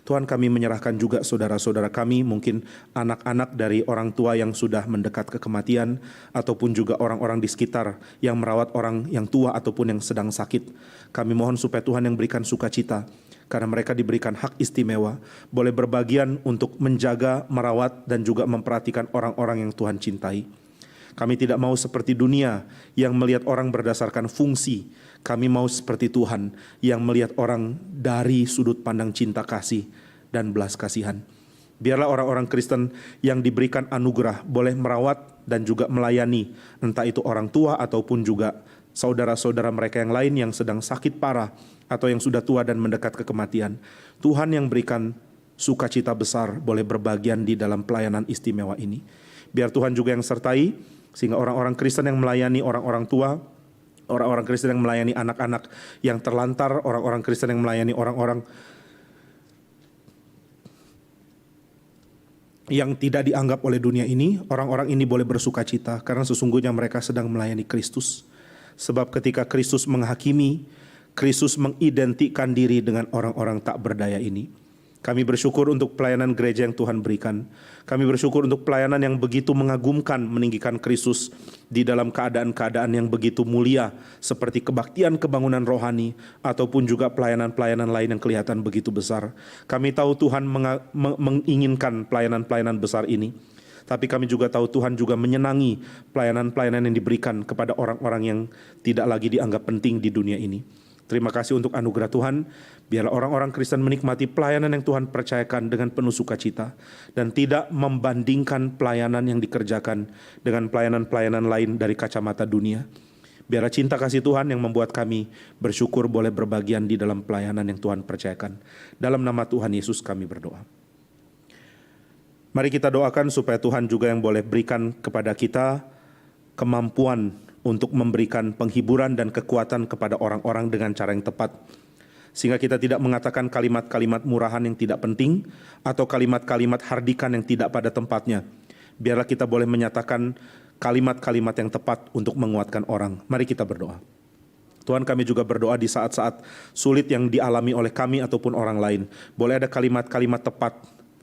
Tuhan, kami menyerahkan juga saudara-saudara kami, mungkin anak-anak dari orang tua yang sudah mendekat ke kematian, ataupun juga orang-orang di sekitar yang merawat orang yang tua ataupun yang sedang sakit. Kami mohon supaya Tuhan yang berikan sukacita, karena mereka diberikan hak istimewa, boleh berbagian untuk menjaga, merawat, dan juga memperhatikan orang-orang yang Tuhan cintai. Kami tidak mau seperti dunia yang melihat orang berdasarkan fungsi. Kami mau seperti Tuhan yang melihat orang dari sudut pandang cinta kasih dan belas kasihan. Biarlah orang-orang Kristen yang diberikan anugerah boleh merawat dan juga melayani, entah itu orang tua ataupun juga saudara-saudara mereka yang lain yang sedang sakit parah atau yang sudah tua dan mendekat ke kematian. Tuhan yang berikan sukacita besar boleh berbagian di dalam pelayanan istimewa ini. Biar Tuhan juga yang sertai, sehingga orang-orang Kristen yang melayani orang-orang tua, orang-orang Kristen yang melayani anak-anak yang terlantar, orang-orang Kristen yang melayani orang-orang yang tidak dianggap oleh dunia ini, orang-orang ini boleh bersukacita karena sesungguhnya mereka sedang melayani Kristus. Sebab ketika Kristus menghakimi, Kristus mengidentikan diri dengan orang-orang tak berdaya ini. Kami bersyukur untuk pelayanan gereja yang Tuhan berikan. Kami bersyukur untuk pelayanan yang begitu mengagumkan, meninggikan Kristus di dalam keadaan-keadaan yang begitu mulia, seperti kebaktian kebangunan rohani, ataupun juga pelayanan-pelayanan lain yang kelihatan begitu besar. Kami tahu Tuhan menginginkan pelayanan-pelayanan besar ini, tapi kami juga tahu Tuhan juga menyenangi pelayanan-pelayanan yang diberikan kepada orang-orang yang tidak lagi dianggap penting di dunia ini. Terima kasih untuk anugerah Tuhan. Biarlah orang-orang Kristen menikmati pelayanan yang Tuhan percayakan dengan penuh sukacita, dan tidak membandingkan pelayanan yang dikerjakan dengan pelayanan-pelayanan lain dari kacamata dunia. Biarlah cinta kasih Tuhan yang membuat kami bersyukur boleh berbagian di dalam pelayanan yang Tuhan percayakan. Dalam nama Tuhan Yesus kami berdoa. Mari kita doakan supaya Tuhan juga yang boleh berikan kepada kita kemampuan untuk memberikan penghiburan dan kekuatan kepada orang-orang dengan cara yang tepat. Sehingga kita tidak mengatakan kalimat-kalimat murahan yang tidak penting, atau kalimat-kalimat hardikan yang tidak pada tempatnya. Biarlah kita boleh menyatakan kalimat-kalimat yang tepat untuk menguatkan orang. Mari kita berdoa. Tuhan, kami juga berdoa di saat-saat sulit yang dialami oleh kami ataupun orang lain. Boleh ada kalimat-kalimat tepat.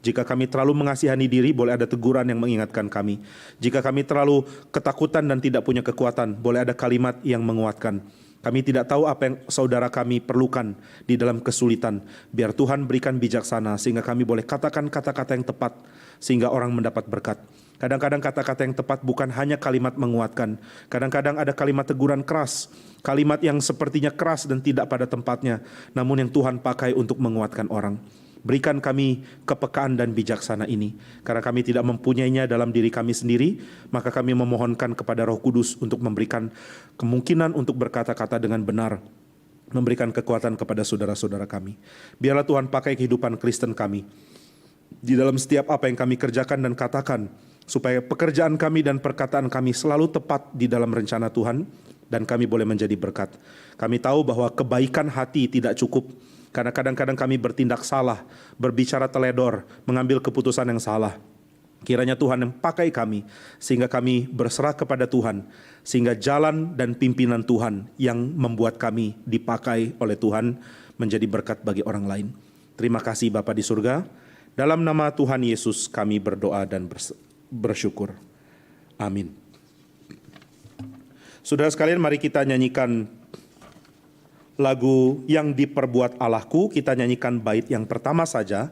Jika kami terlalu mengasihani diri, boleh ada teguran yang mengingatkan kami. Jika kami terlalu ketakutan dan tidak punya kekuatan, boleh ada kalimat yang menguatkan. Kami tidak tahu apa yang saudara kami perlukan di dalam kesulitan. Biar Tuhan berikan bijaksana sehingga kami boleh katakan kata-kata yang tepat sehingga orang mendapat berkat. Kadang-kadang kata-kata yang tepat bukan hanya kalimat menguatkan. Kadang-kadang ada kalimat teguran keras, kalimat yang sepertinya keras dan tidak pada tempatnya, namun yang Tuhan pakai untuk menguatkan orang. Berikan kami kepekaan dan bijaksana ini. Karena kami tidak mempunyainya dalam diri kami sendiri, maka kami memohonkan kepada Roh Kudus untuk memberikan kemungkinan untuk berkata-kata dengan benar, memberikan kekuatan kepada saudara-saudara kami. Biarlah Tuhan pakai kehidupan Kristen kami di dalam setiap apa yang kami kerjakan dan katakan, supaya pekerjaan kami dan perkataan kami selalu tepat di dalam rencana Tuhan, dan kami boleh menjadi berkat. Kami tahu bahwa kebaikan hati tidak cukup, karena kadang-kadang kami bertindak salah, berbicara teledor, mengambil keputusan yang salah. Kiranya Tuhan yang pakai kami, sehingga kami berserah kepada Tuhan, sehingga jalan dan pimpinan Tuhan yang membuat kami dipakai oleh Tuhan menjadi berkat bagi orang lain. Terima kasih Bapa di surga. Dalam nama Tuhan Yesus kami berdoa dan bersyukur. Amin. Saudara sekalian, mari kita nyanyikan lagu Yang Diperbuat Allahku. Kita nyanyikan bait yang pertama saja.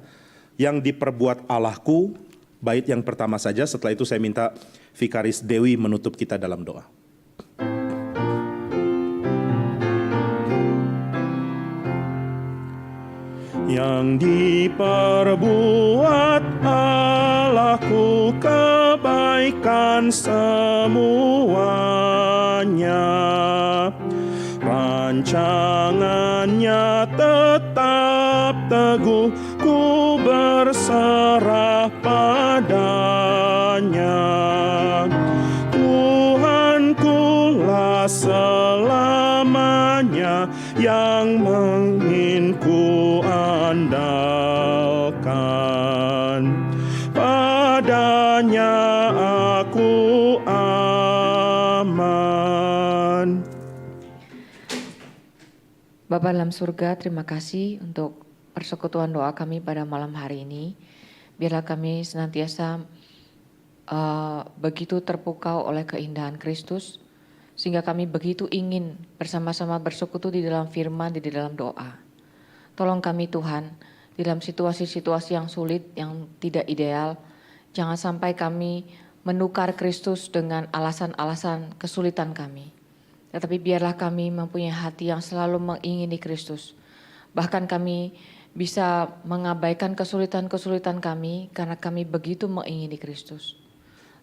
Yang Diperbuat Allahku, bait yang pertama saja. Setelah itu saya minta Vikaris Dewi menutup kita dalam doa. Yang diperbuat Allahku kebaikan semuanya, rancangannya tetap teguh, ku berserah padanya. Tuhankulah selamanya, yang menginku andalkan. Padanya aku aman. Bapa dalam surga, terima kasih untuk persekutuan doa kami pada malam hari ini. Biarlah kami senantiasa begitu terpukau oleh keindahan Kristus, sehingga kami begitu ingin bersama-sama bersekutu di dalam firman, di dalam doa. Tolong kami Tuhan, di dalam situasi-situasi yang sulit, yang tidak ideal, jangan sampai kami menukar Kristus dengan alasan-alasan kesulitan kami. Tetapi biarlah kami mempunyai hati yang selalu mengingini Kristus. Bahkan kami bisa mengabaikan kesulitan-kesulitan kami karena kami begitu mengingini Kristus.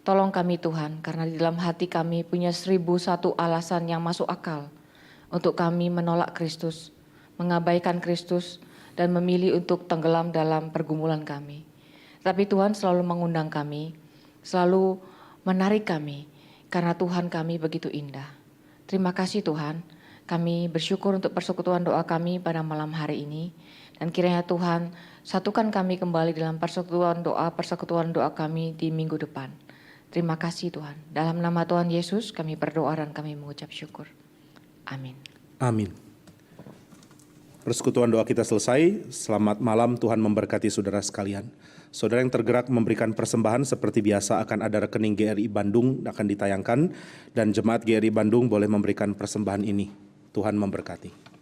Tolong kami Tuhan, karena di dalam hati kami punya 1001 alasan yang masuk akal untuk kami menolak Kristus, mengabaikan Kristus, dan memilih untuk tenggelam dalam pergumulan kami. Tapi Tuhan selalu mengundang kami, selalu menarik kami, karena Tuhan kami begitu indah. Terima kasih Tuhan, kami bersyukur untuk persekutuan doa kami pada malam hari ini, dan kiranya Tuhan satukan kami kembali dalam persekutuan doa kami di minggu depan. Terima kasih Tuhan. Dalam nama Tuhan Yesus kami berdoa dan kami mengucap syukur. Amin. Amin. Persekutuan doa kita selesai. Selamat malam, Tuhan memberkati saudara sekalian. Saudara yang tergerak memberikan persembahan seperti biasa akan ada rekening GRI Bandung akan ditayangkan. Dan jemaat GRI Bandung boleh memberikan persembahan ini. Tuhan memberkati.